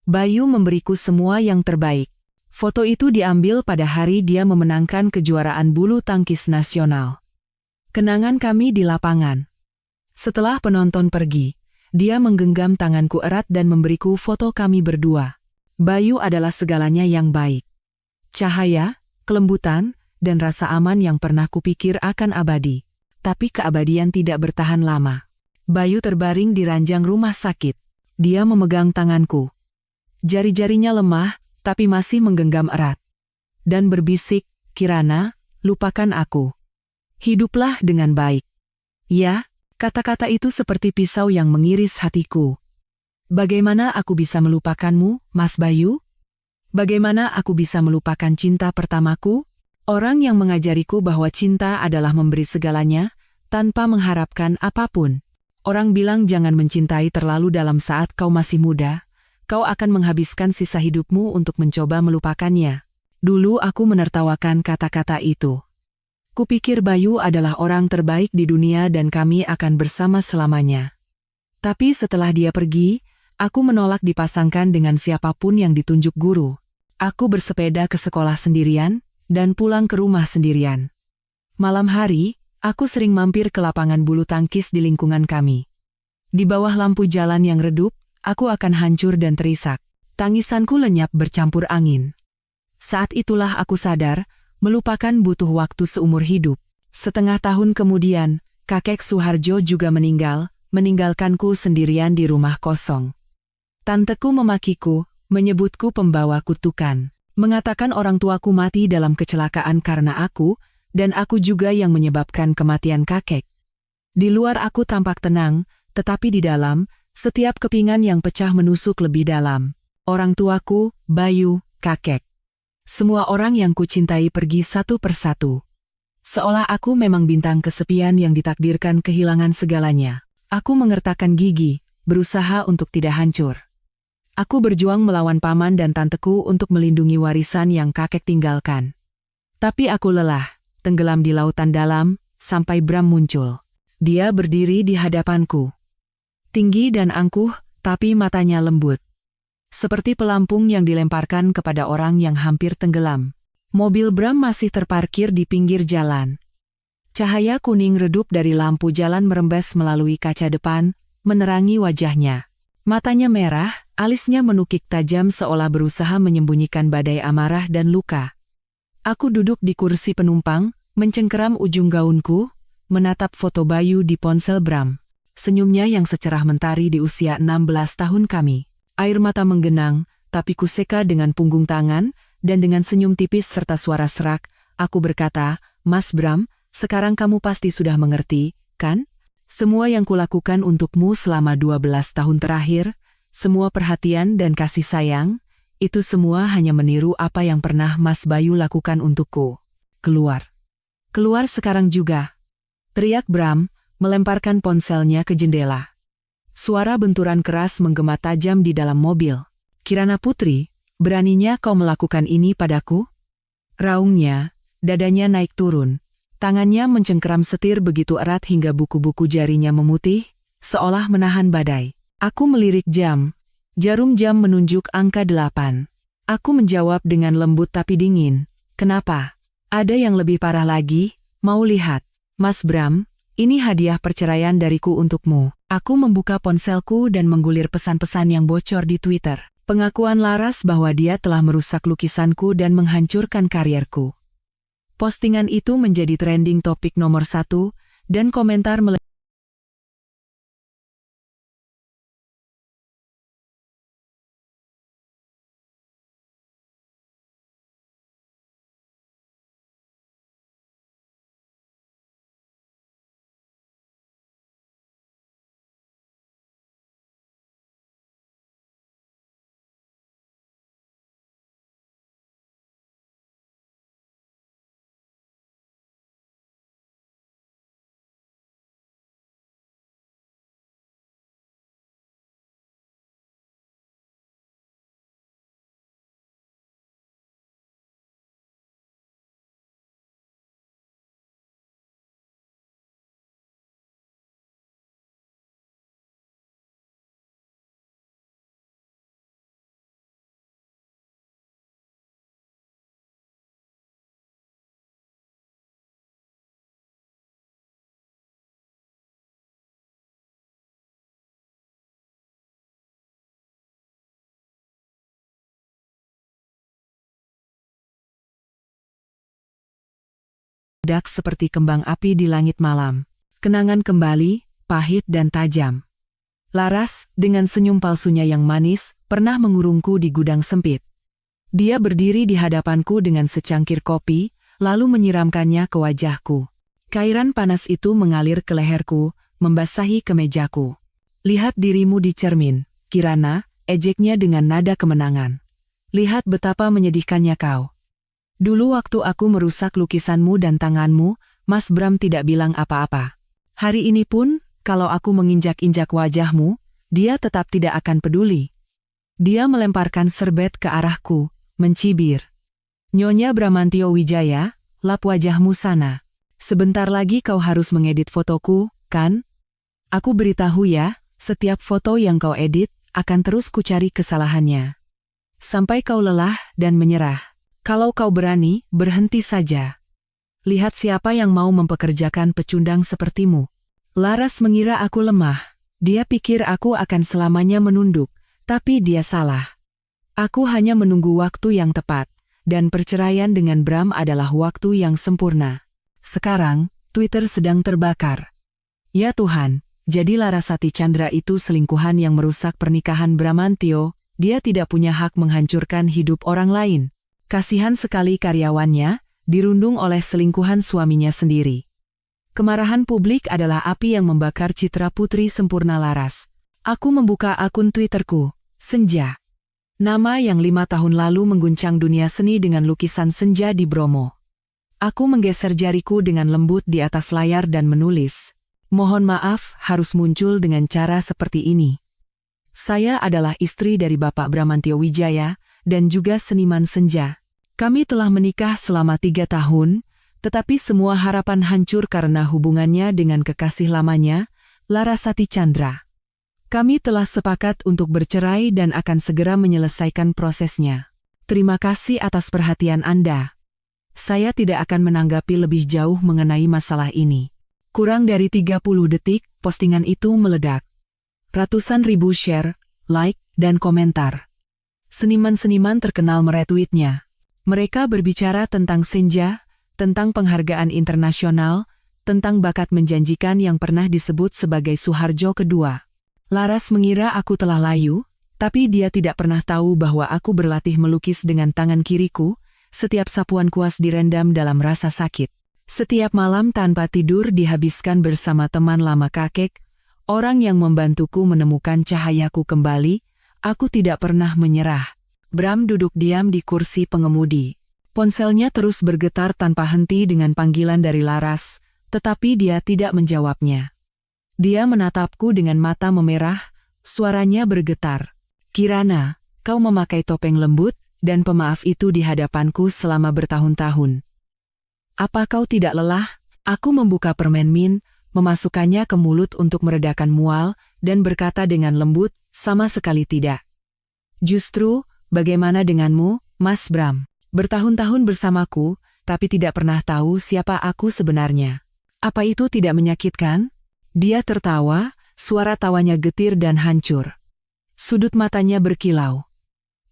Bayu memberiku semua yang terbaik. Foto itu diambil pada hari dia memenangkan kejuaraan bulu tangkis nasional. Kenangan kami di lapangan. Setelah penonton pergi, dia menggenggam tanganku erat dan memberiku foto kami berdua. Bayu adalah segalanya yang baik. Cahaya, kelembutan, dan rasa aman yang pernah kupikir akan abadi. Tapi keabadian tidak bertahan lama. Bayu terbaring di ranjang rumah sakit. Dia memegang tanganku. Jari-jarinya lemah, tapi masih menggenggam erat. Dan berbisik, "Kirana, lupakan aku. Hiduplah dengan baik." Ya, kata-kata itu seperti pisau yang mengiris hatiku. Bagaimana aku bisa melupakanmu, Mas Bayu? Bagaimana aku bisa melupakan cinta pertamaku? Orang yang mengajariku bahwa cinta adalah memberi segalanya, tanpa mengharapkan apapun. Orang bilang jangan mencintai terlalu dalam saat kau masih muda, kau akan menghabiskan sisa hidupmu untuk mencoba melupakannya. Dulu aku menertawakan kata-kata itu. Kupikir Bayu adalah orang terbaik di dunia dan kami akan bersama selamanya. Tapi setelah dia pergi, aku menolak dipasangkan dengan siapapun yang ditunjuk guru. Aku bersepeda ke sekolah sendirian, dan pulang ke rumah sendirian. Malam hari, aku sering mampir ke lapangan bulu tangkis di lingkungan kami. Di bawah lampu jalan yang redup, aku akan hancur dan terisak. Tangisanku lenyap bercampur angin. Saat itulah aku sadar, melupakan butuh waktu seumur hidup. Setengah tahun kemudian, kakek Suharjo juga meninggal, meninggalkanku sendirian di rumah kosong. Tanteku memakiku, menyebutku pembawa kutukan, mengatakan orang tuaku mati dalam kecelakaan karena aku, dan aku juga yang menyebabkan kematian kakek. Di luar aku tampak tenang, tetapi di dalam, setiap kepingan yang pecah menusuk lebih dalam. Orang tuaku, Bayu, kakek. Semua orang yang kucintai pergi satu persatu. Seolah aku memang bintang kesepian yang ditakdirkan kehilangan segalanya. Aku mengertakkan gigi, berusaha untuk tidak hancur. Aku berjuang melawan paman dan tanteku untuk melindungi warisan yang kakek tinggalkan. Tapi aku lelah, tenggelam di lautan dalam, sampai Bram muncul. Dia berdiri di hadapanku. Tinggi dan angkuh, tapi matanya lembut. Seperti pelampung yang dilemparkan kepada orang yang hampir tenggelam. Mobil Bram masih terparkir di pinggir jalan. Cahaya kuning redup dari lampu jalan merembes melalui kaca depan, menerangi wajahnya. Matanya merah, alisnya menukik tajam seolah berusaha menyembunyikan badai amarah dan luka. Aku duduk di kursi penumpang, mencengkeram ujung gaunku, menatap foto Bayu di ponsel Bram. Senyumnya yang secerah mentari di usia 16 tahun kami. Air mata menggenang, tapi kuseka dengan punggung tangan, dan dengan senyum tipis serta suara serak, aku berkata, "Mas Bram, sekarang kamu pasti sudah mengerti, kan? Semua yang kulakukan untukmu selama 12 tahun terakhir, semua perhatian dan kasih sayang, itu semua hanya meniru apa yang pernah Mas Bayu lakukan untukku. Keluar. Keluar sekarang juga." Teriak Bram, melemparkan ponselnya ke jendela. Suara benturan keras menggema tajam di dalam mobil. "Kirana Putri, beraninya kau melakukan ini padaku?" Raungnya, dadanya naik turun. Tangannya mencengkeram setir begitu erat hingga buku-buku jarinya memutih, seolah menahan badai. Aku melirik jam. Jarum jam menunjuk angka 8. Aku menjawab dengan lembut tapi dingin. "Kenapa? Ada yang lebih parah lagi, mau lihat?" "Mas Bram, ini hadiah perceraian dariku untukmu." Aku membuka ponselku dan menggulir pesan-pesan yang bocor di Twitter. Pengakuan Laras bahwa dia telah merusak lukisanku dan menghancurkan karirku. Postingan itu menjadi trending topik nomor 1, dan komentar meledak seperti kembang api di langit malam. Kenangan kembali, pahit dan tajam. Laras, dengan senyum palsunya yang manis, pernah mengurungku di gudang sempit. Dia berdiri di hadapanku dengan secangkir kopi, lalu menyiramkannya ke wajahku. Cairan panas itu mengalir ke leherku, membasahi kemejaku. "Lihat dirimu di cermin, Kirana," ejeknya dengan nada kemenangan. "Lihat betapa menyedihkannya kau. Dulu waktu aku merusak lukisanmu dan tanganmu, Mas Bram tidak bilang apa-apa. Hari ini pun, kalau aku menginjak-injak wajahmu, dia tetap tidak akan peduli." Dia melemparkan serbet ke arahku, mencibir. "Nyonya Bramantio Wijaya, lap wajahmu sana. Sebentar lagi kau harus mengedit fotoku, kan? Aku beritahu ya, setiap foto yang kau edit, akan terus kucari kesalahannya. Sampai kau lelah dan menyerah. Kalau kau berani, berhenti saja. Lihat siapa yang mau mempekerjakan pecundang sepertimu." Laras mengira aku lemah. Dia pikir aku akan selamanya menunduk, tapi dia salah. Aku hanya menunggu waktu yang tepat, dan perceraian dengan Bram adalah waktu yang sempurna. Sekarang, Twitter sedang terbakar. Ya Tuhan, jadi Larasati Chandra itu selingkuhan yang merusak pernikahan Bramantio, dia tidak punya hak menghancurkan hidup orang lain. Kasihan sekali karyawannya, dirundung oleh selingkuhan suaminya sendiri. Kemarahan publik adalah api yang membakar citra putri sempurna Laras. Aku membuka akun Twitterku, Senja. Nama yang 5 tahun lalu mengguncang dunia seni dengan lukisan senja di Bromo. Aku menggeser jariku dengan lembut di atas layar dan menulis, "Mohon maaf harus muncul dengan cara seperti ini. Saya adalah istri dari Bapak Bramantio Wijaya, dan juga seniman senja. Kami telah menikah selama 3 tahun, tetapi semua harapan hancur karena hubungannya dengan kekasih lamanya, Larasati Chandra. Kami telah sepakat untuk bercerai dan akan segera menyelesaikan prosesnya. Terima kasih atas perhatian Anda. Saya tidak akan menanggapi lebih jauh mengenai masalah ini." Kurang dari 30 detik, postingan itu meledak. Ratusan ribu share, like, dan komentar. Seniman-seniman terkenal meretweetnya. Mereka berbicara tentang senja, tentang penghargaan internasional, tentang bakat menjanjikan yang pernah disebut sebagai Suharjo kedua. Laras mengira aku telah layu, tapi dia tidak pernah tahu bahwa aku berlatih melukis dengan tangan kiriku, setiap sapuan kuas direndam dalam rasa sakit. Setiap malam tanpa tidur dihabiskan bersama teman lama kakek, orang yang membantuku menemukan cahayaku kembali. Aku tidak pernah menyerah. Bram duduk diam di kursi pengemudi. Ponselnya terus bergetar tanpa henti dengan panggilan dari Laras, tetapi dia tidak menjawabnya. Dia menatapku dengan mata memerah, suaranya bergetar. Kirana, kau memakai topeng lembut dan pemaaf itu di hadapanku selama bertahun-tahun. Apa kau tidak lelah? Aku membuka permen mint, memasukkannya ke mulut untuk meredakan mual, dan berkata dengan lembut, sama sekali tidak. Justru, bagaimana denganmu, Mas Bram? Bertahun-tahun bersamaku, tapi tidak pernah tahu siapa aku sebenarnya. Apa itu tidak menyakitkan? Dia tertawa, suara tawanya getir dan hancur. Sudut matanya berkilau.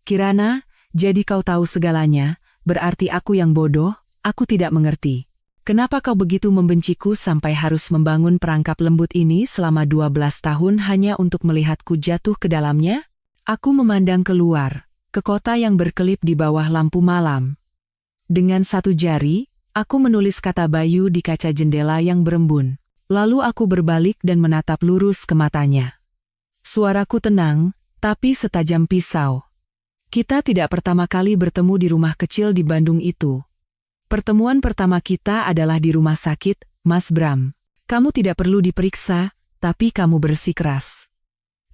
Kirana, jadi kau tahu segalanya, berarti aku yang bodoh, aku tidak mengerti. Kenapa kau begitu membenciku sampai harus membangun perangkap lembut ini selama 12 tahun hanya untuk melihatku jatuh ke dalamnya? Aku memandang keluar, ke kota yang berkelip di bawah lampu malam. Dengan satu jari, aku menulis kata Bayu di kaca jendela yang berembun. Lalu aku berbalik dan menatap lurus ke matanya. Suaraku tenang, tapi setajam pisau. Kita tidak pertama kali bertemu di rumah kecil di Bandung itu. Pertemuan pertama kita adalah di rumah sakit, Mas Bram. Kamu tidak perlu diperiksa, tapi kamu bersikeras.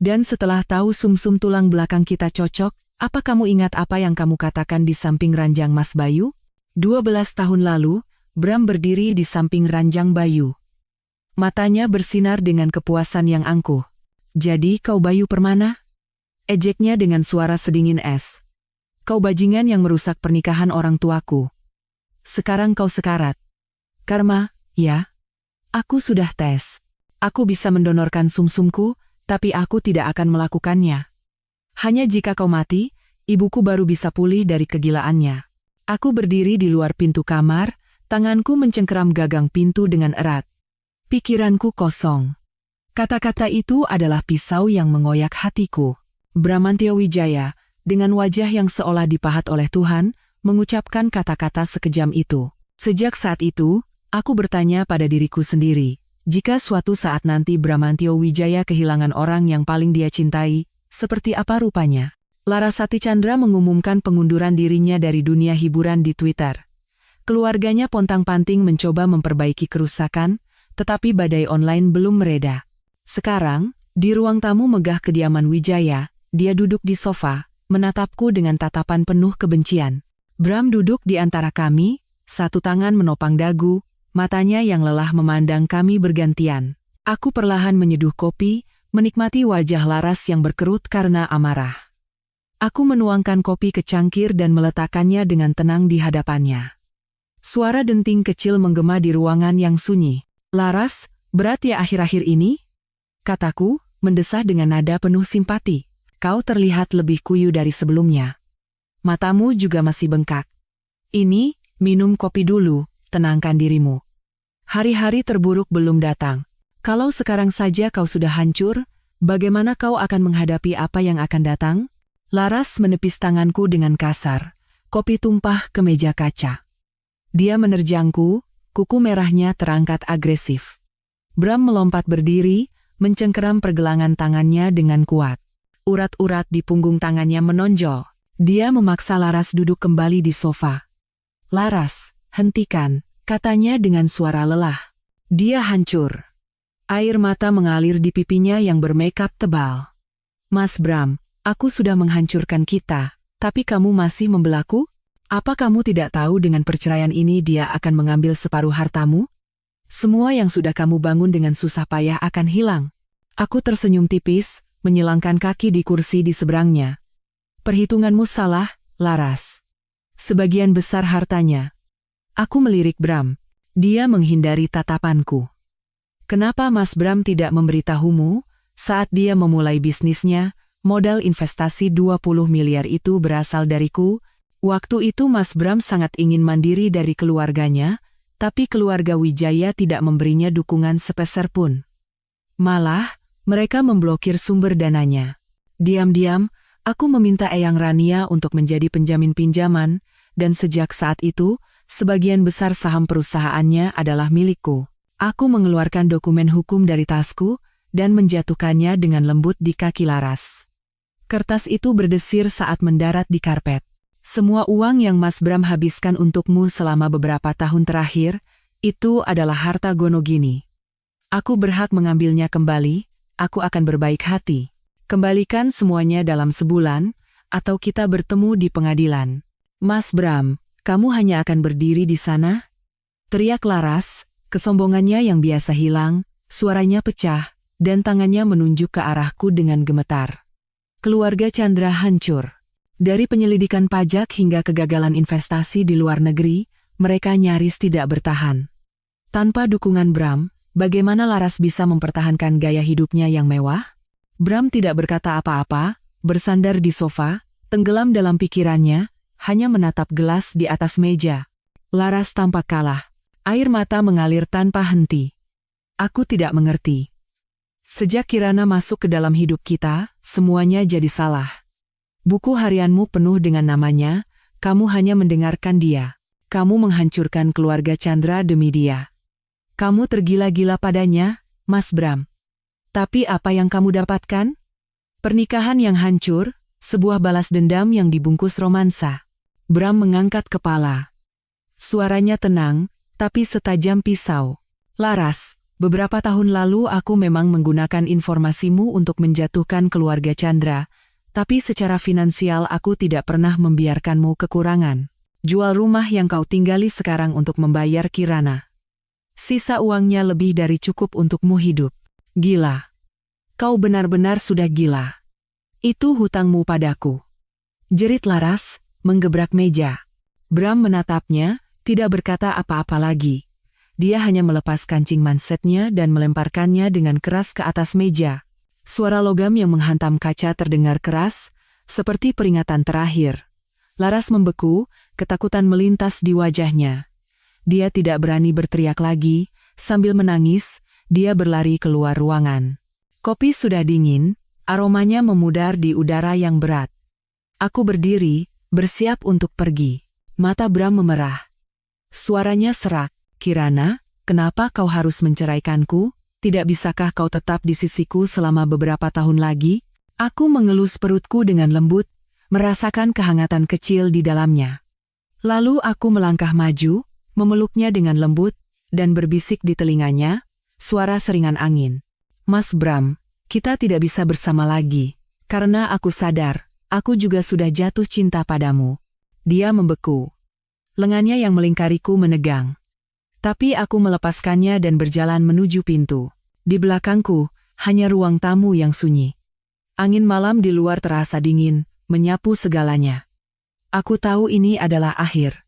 Dan setelah tahu sumsum tulang belakang kita cocok, apa kamu ingat apa yang kamu katakan di samping ranjang Mas Bayu? 12 tahun lalu, Bram berdiri di samping ranjang Bayu. Matanya bersinar dengan kepuasan yang angkuh. Jadi kau Bayu Permana? Ejeknya dengan suara sedingin es. Kau bajingan yang merusak pernikahan orang tuaku. Sekarang kau sekarat. Karma, ya? Aku sudah tes. Aku bisa mendonorkan sumsumku, tapi aku tidak akan melakukannya. Hanya jika kau mati, ibuku baru bisa pulih dari kegilaannya. Aku berdiri di luar pintu kamar, tanganku mencengkeram gagang pintu dengan erat. Pikiranku kosong. Kata-kata itu adalah pisau yang mengoyak hatiku. Bramantio Wijaya, dengan wajah yang seolah dipahat oleh Tuhan, mengucapkan kata-kata sekejam itu. Sejak saat itu, aku bertanya pada diriku sendiri, jika suatu saat nanti Bramantio Wijaya kehilangan orang yang paling dia cintai, seperti apa rupanya? Larasati Chandra mengumumkan pengunduran dirinya dari dunia hiburan di Twitter. Keluarganya pontang-panting mencoba memperbaiki kerusakan, tetapi badai online belum mereda. Sekarang, di ruang tamu megah kediaman Wijaya, dia duduk di sofa, menatapku dengan tatapan penuh kebencian. Bram duduk di antara kami, satu tangan menopang dagu, matanya yang lelah memandang kami bergantian. Aku perlahan menyeduh kopi, menikmati wajah Laras yang berkerut karena amarah. Aku menuangkan kopi ke cangkir dan meletakkannya dengan tenang di hadapannya. Suara denting kecil menggema di ruangan yang sunyi. Laras, berat ya akhir-akhir ini? Kataku, mendesah dengan nada penuh simpati. Kau terlihat lebih kuyu dari sebelumnya. Matamu juga masih bengkak. Ini, minum kopi dulu, tenangkan dirimu. Hari-hari terburuk belum datang. Kalau sekarang saja kau sudah hancur, bagaimana kau akan menghadapi apa yang akan datang? Laras menepis tanganku dengan kasar. Kopi tumpah ke meja kaca. Dia menerjangku, kuku merahnya terangkat agresif. Bram melompat berdiri, mencengkeram pergelangan tangannya dengan kuat. Urat-urat di punggung tangannya menonjol. Dia memaksa Laras duduk kembali di sofa. Laras, hentikan, katanya dengan suara lelah. Dia hancur. Air mata mengalir di pipinya yang bermakeup tebal. Mas Bram, aku sudah menghancurkan kita, tapi kamu masih membelaku? Apa kamu tidak tahu dengan perceraian ini dia akan mengambil separuh hartamu? Semua yang sudah kamu bangun dengan susah payah akan hilang. Aku tersenyum tipis, menyilangkan kaki di kursi di seberangnya. Perhitunganmu salah, Laras. Sebagian besar hartanya. Aku melirik Bram. Dia menghindari tatapanku. Kenapa Mas Bram tidak memberitahumu? Saat dia memulai bisnisnya, modal investasi 20 miliar itu berasal dariku. Waktu itu Mas Bram sangat ingin mandiri dari keluarganya, tapi keluarga Wijaya tidak memberinya dukungan sepeser pun. Malah, mereka memblokir sumber dananya. Diam-diam, aku meminta Eyang Rania untuk menjadi penjamin pinjaman, dan sejak saat itu, sebagian besar saham perusahaannya adalah milikku. Aku mengeluarkan dokumen hukum dari tasku, dan menjatuhkannya dengan lembut di kaki Laras. Kertas itu berdesir saat mendarat di karpet. Semua uang yang Mas Bram habiskan untukmu selama beberapa tahun terakhir, itu adalah harta Gonogini. Aku berhak mengambilnya kembali, aku akan berbaik hati. Kembalikan semuanya dalam sebulan, atau kita bertemu di pengadilan. Mas Bram, kamu hanya akan berdiri di sana? Teriak Laras, kesombongannya yang biasa hilang, suaranya pecah, dan tangannya menunjuk ke arahku dengan gemetar. Keluarga Chandra hancur. Dari penyelidikan pajak hingga kegagalan investasi di luar negeri, mereka nyaris tidak bertahan. Tanpa dukungan Bram, bagaimana Laras bisa mempertahankan gaya hidupnya yang mewah? Bram tidak berkata apa-apa, bersandar di sofa, tenggelam dalam pikirannya, hanya menatap gelas di atas meja. Laras tampak kalah. Air mata mengalir tanpa henti. Aku tidak mengerti. Sejak Kirana masuk ke dalam hidup kita, semuanya jadi salah. Buku harianmu penuh dengan namanya, kamu hanya mendengarkan dia. Kamu menghancurkan keluarga Chandra demi dia. Kamu tergila-gila padanya, Mas Bram. Tapi apa yang kamu dapatkan? Pernikahan yang hancur, sebuah balas dendam yang dibungkus romansa. Bram mengangkat kepala. Suaranya tenang, tapi setajam pisau. Laras, beberapa tahun lalu aku memang menggunakan informasimu untuk menjatuhkan keluarga Chandra, tapi secara finansial aku tidak pernah membiarkanmu kekurangan. Jual rumah yang kau tinggali sekarang untuk membayar Kirana. Sisa uangnya lebih dari cukup untukmu hidup. Gila. Kau benar-benar sudah gila. Itu hutangmu padaku. Jerit Laras, menggebrak meja. Bram menatapnya, tidak berkata apa-apa lagi. Dia hanya melepas kancing mansetnya dan melemparkannya dengan keras ke atas meja. Suara logam yang menghantam kaca terdengar keras, seperti peringatan terakhir. Laras membeku, ketakutan melintas di wajahnya. Dia tidak berani berteriak lagi, sambil menangis, dia berlari keluar ruangan. Kopi sudah dingin, aromanya memudar di udara yang berat. Aku berdiri, bersiap untuk pergi. Mata Bram memerah. Suaranya serak, Kirana, kenapa kau harus menceraikanku? Tidak bisakah kau tetap di sisiku selama beberapa tahun lagi? Aku mengelus perutku dengan lembut, merasakan kehangatan kecil di dalamnya. Lalu aku melangkah maju, memeluknya dengan lembut, dan berbisik di telinganya, suara seringan angin. Mas Bram, kita tidak bisa bersama lagi, karena aku sadar, aku juga sudah jatuh cinta padamu. Dia membeku. Lengannya yang melingkariku menegang. Tapi aku melepaskannya dan berjalan menuju pintu. Di belakangku, hanya ruang tamu yang sunyi. Angin malam di luar terasa dingin, menyapu segalanya. Aku tahu ini adalah akhir.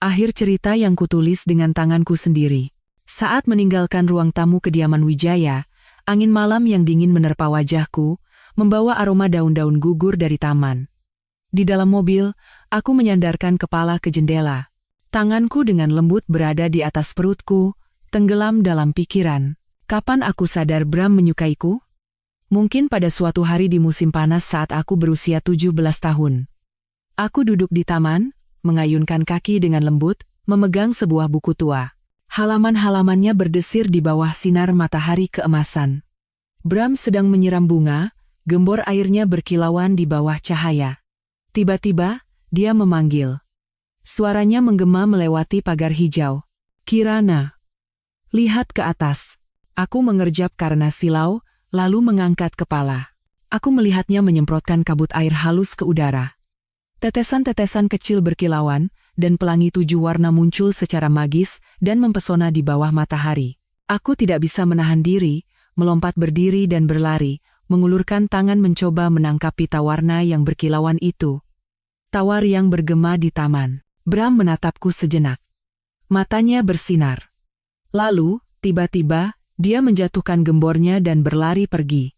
Akhir cerita yang kutulis dengan tanganku sendiri. Saat meninggalkan ruang tamu kediaman Wijaya, angin malam yang dingin menerpa wajahku, membawa aroma daun-daun gugur dari taman. Di dalam mobil, aku menyandarkan kepala ke jendela. Tanganku dengan lembut berada di atas perutku, tenggelam dalam pikiran. Kapan aku sadar Bram menyukaiku? Mungkin pada suatu hari di musim panas saat aku berusia 17 tahun. Aku duduk di taman, mengayunkan kaki dengan lembut, memegang sebuah buku tua. Halaman-halamannya berdesir di bawah sinar matahari keemasan. Bram sedang menyiram bunga, gembor airnya berkilauan di bawah cahaya. Tiba-tiba, dia memanggil. Suaranya menggema melewati pagar hijau. Kirana. Lihat ke atas. Aku mengerjap karena silau, lalu mengangkat kepala. Aku melihatnya menyemprotkan kabut air halus ke udara. Tetesan-tetesan kecil berkilauan, dan pelangi 7 warna muncul secara magis dan mempesona di bawah matahari. Aku tidak bisa menahan diri, melompat berdiri dan berlari, mengulurkan tangan mencoba menangkap pita warna yang berkilauan itu. Tawar yang bergema di taman. Bram menatapku sejenak. Matanya bersinar. Lalu, tiba-tiba, dia menjatuhkan gembornya dan berlari pergi.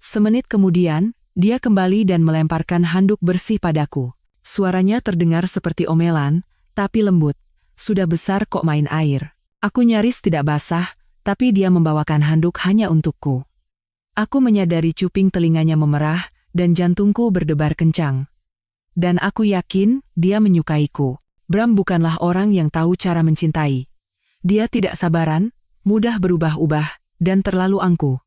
Semenit kemudian, dia kembali dan melemparkan handuk bersih padaku. Suaranya terdengar seperti omelan, tapi lembut. Sudah besar kok main air. Aku nyaris tidak basah, tapi dia membawakan handuk hanya untukku. Aku menyadari cuping telinganya memerah, dan jantungku berdebar kencang. Dan aku yakin, dia menyukaiku. Bram bukanlah orang yang tahu cara mencintai. Dia tidak sabaran, mudah berubah-ubah, dan terlalu angkuh.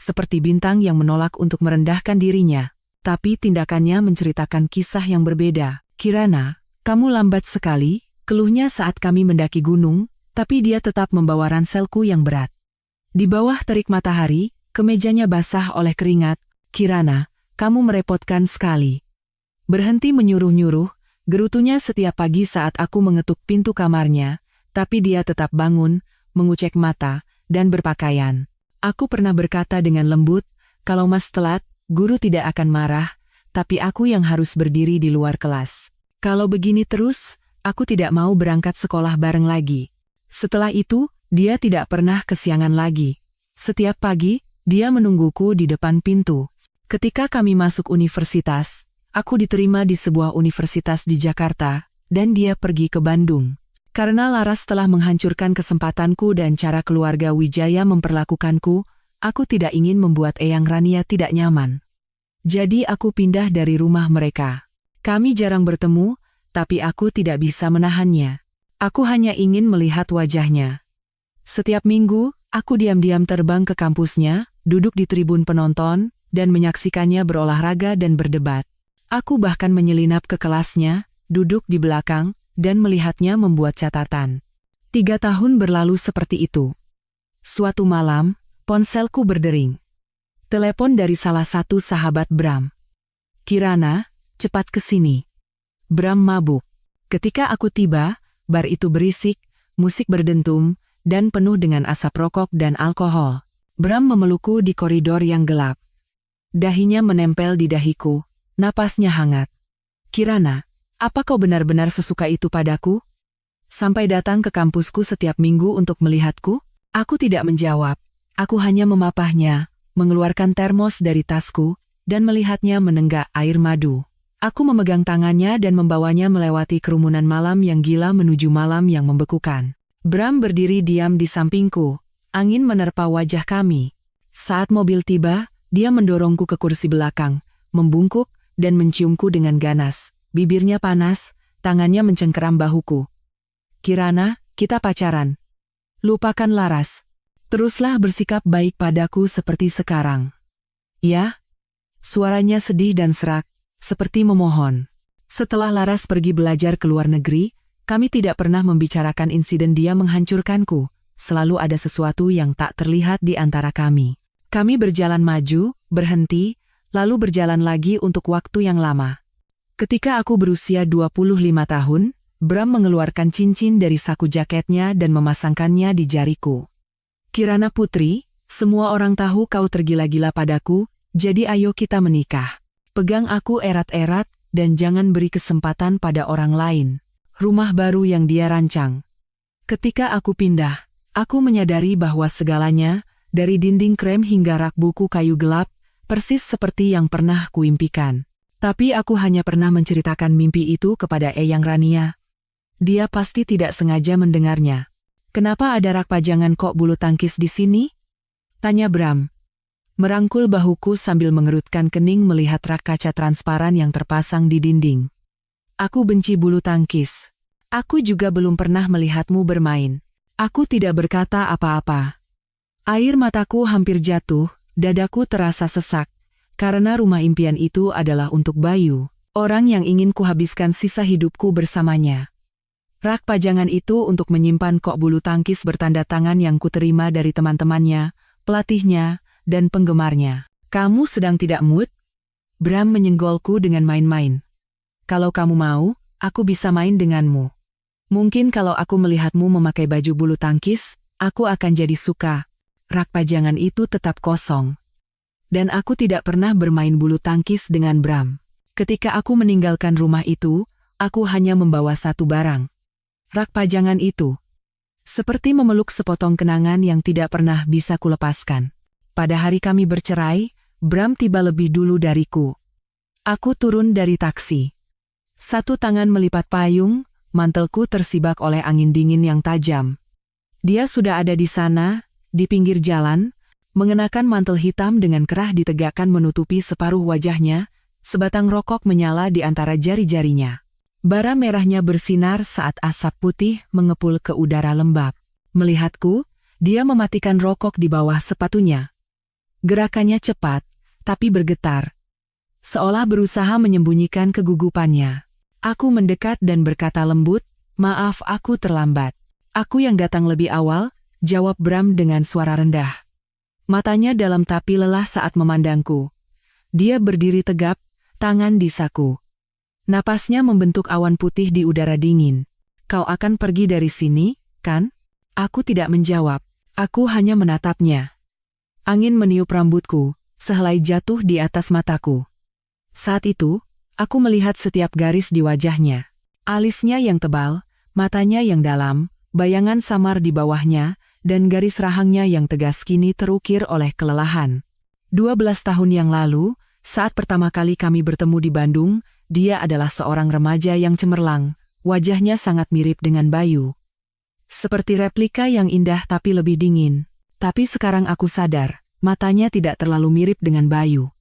Seperti bintang yang menolak untuk merendahkan dirinya. Tapi tindakannya menceritakan kisah yang berbeda. Kirana, kamu lambat sekali, keluhnya saat kami mendaki gunung, tapi dia tetap membawa ranselku yang berat. Di bawah terik matahari, kemejanya basah oleh keringat. "Kirana, kamu merepotkan sekali." Berhenti menyuruh-nyuruh, gerutunya setiap pagi saat aku mengetuk pintu kamarnya, tapi dia tetap bangun, mengucek mata, dan berpakaian. Aku pernah berkata dengan lembut, "Kalau Mas telat, guru tidak akan marah, tapi aku yang harus berdiri di luar kelas. Kalau begini terus, aku tidak mau berangkat sekolah bareng lagi." Setelah itu, dia tidak pernah kesiangan lagi. Setiap pagi, dia menungguku di depan pintu. Ketika kami masuk universitas, aku diterima di sebuah universitas di Jakarta, dan dia pergi ke Bandung. Karena Laras telah menghancurkan kesempatanku dan cara keluarga Wijaya memperlakukanku, aku tidak ingin membuat Eyang Rania tidak nyaman. Jadi aku pindah dari rumah mereka. Kami jarang bertemu, tapi aku tidak bisa menahannya. Aku hanya ingin melihat wajahnya. Setiap minggu, aku diam-diam terbang ke kampusnya, duduk di tribun penonton, dan menyaksikannya berolahraga dan berdebat. Aku bahkan menyelinap ke kelasnya, duduk di belakang, dan melihatnya membuat catatan. 3 tahun berlalu seperti itu. Suatu malam, ponselku berdering. Telepon dari salah satu sahabat Bram. "Kirana, cepat ke sini." Bram mabuk. Ketika aku tiba, bar itu berisik, musik berdentum, dan penuh dengan asap rokok dan alkohol. Bram memelukku di koridor yang gelap. Dahinya menempel di dahiku, napasnya hangat. "Kirana, apa kau benar-benar sesuka itu padaku? Sampai datang ke kampusku setiap minggu untuk melihatku?" Aku tidak menjawab. Aku hanya memapahnya, mengeluarkan termos dari tasku, dan melihatnya menenggak air madu. Aku memegang tangannya dan membawanya melewati kerumunan malam yang gila menuju malam yang membekukan. Bram berdiri diam di sampingku. Angin menerpa wajah kami. Saat mobil tiba, dia mendorongku ke kursi belakang, membungkuk, dan menciumku dengan ganas. Bibirnya panas, tangannya mencengkeram bahuku. "Kirana, kita pacaran. Lupakan Laras. Teruslah bersikap baik padaku seperti sekarang." "Ya?" Suaranya sedih dan serak, seperti memohon. Setelah Laras pergi belajar ke luar negeri, kami tidak pernah membicarakan insiden dia menghancurkanku. Selalu ada sesuatu yang tak terlihat di antara kami. Kami berjalan maju, berhenti, lalu berjalan lagi untuk waktu yang lama. Ketika aku berusia 25 tahun, Bram mengeluarkan cincin dari saku jaketnya dan memasangkannya di jariku. "Kirana Putri, semua orang tahu kau tergila-gila padaku, jadi ayo kita menikah. Pegang aku erat-erat, dan jangan beri kesempatan pada orang lain." Rumah baru yang dia rancang. Ketika aku pindah, aku menyadari bahwa segalanya, dari dinding krem hingga rak buku kayu gelap, persis seperti yang pernah kuimpikan. Tapi aku hanya pernah menceritakan mimpi itu kepada Eyang Rania. Dia pasti tidak sengaja mendengarnya. "Kenapa ada rak pajangan kok bulu tangkis di sini?" tanya Bram. Merangkul bahuku sambil mengerutkan kening melihat rak kaca transparan yang terpasang di dinding. "Aku benci bulu tangkis. Aku juga belum pernah melihatmu bermain." Aku tidak berkata apa-apa. Air mataku hampir jatuh, dadaku terasa sesak, karena rumah impian itu adalah untuk Bayu, orang yang ingin kuhabiskan sisa hidupku bersamanya. Rak pajangan itu untuk menyimpan kok bulu tangkis bertanda tangan yang kuterima dari teman-temannya, pelatihnya, dan penggemarnya. "Kamu sedang tidak mood?" Bram menyenggolku dengan main-main. "Kalau kamu mau, aku bisa main denganmu. Mungkin kalau aku melihatmu memakai baju bulu tangkis, aku akan jadi suka." Rak pajangan itu tetap kosong. Dan aku tidak pernah bermain bulu tangkis dengan Bram. Ketika aku meninggalkan rumah itu, aku hanya membawa satu barang. Rak pajangan itu. Seperti memeluk sepotong kenangan yang tidak pernah bisa kulepaskan. Pada hari kami bercerai, Bram tiba lebih dulu dariku. Aku turun dari taksi. Satu tangan melipat payung, mantelku tersibak oleh angin dingin yang tajam. Dia sudah ada di sana, di pinggir jalan, mengenakan mantel hitam dengan kerah ditegakkan menutupi separuh wajahnya, sebatang rokok menyala di antara jari-jarinya. Bara merahnya bersinar saat asap putih mengepul ke udara lembab. Melihatku, dia mematikan rokok di bawah sepatunya. Gerakannya cepat, tapi bergetar. Seolah berusaha menyembunyikan kegugupannya. Aku mendekat dan berkata lembut, "Maaf aku terlambat. Aku yang datang lebih awal, jawab Bram dengan suara rendah. Matanya dalam tapi lelah saat memandangku. Dia berdiri tegap, tangan di saku. Napasnya membentuk awan putih di udara dingin. Kau akan pergi dari sini, kan? Aku tidak menjawab. Aku hanya menatapnya. Angin meniup rambutku, sehelai jatuh di atas mataku. Saat itu, aku melihat setiap garis di wajahnya. Alisnya yang tebal, matanya yang dalam, bayangan samar di bawahnya, dan garis rahangnya yang tegas kini terukir oleh kelelahan. 12 tahun yang lalu, saat pertama kali kami bertemu di Bandung, dia adalah seorang remaja yang cemerlang, wajahnya sangat mirip dengan Bayu. Seperti replika yang indah tapi lebih dingin. Tapi sekarang aku sadar, matanya tidak terlalu mirip dengan Bayu.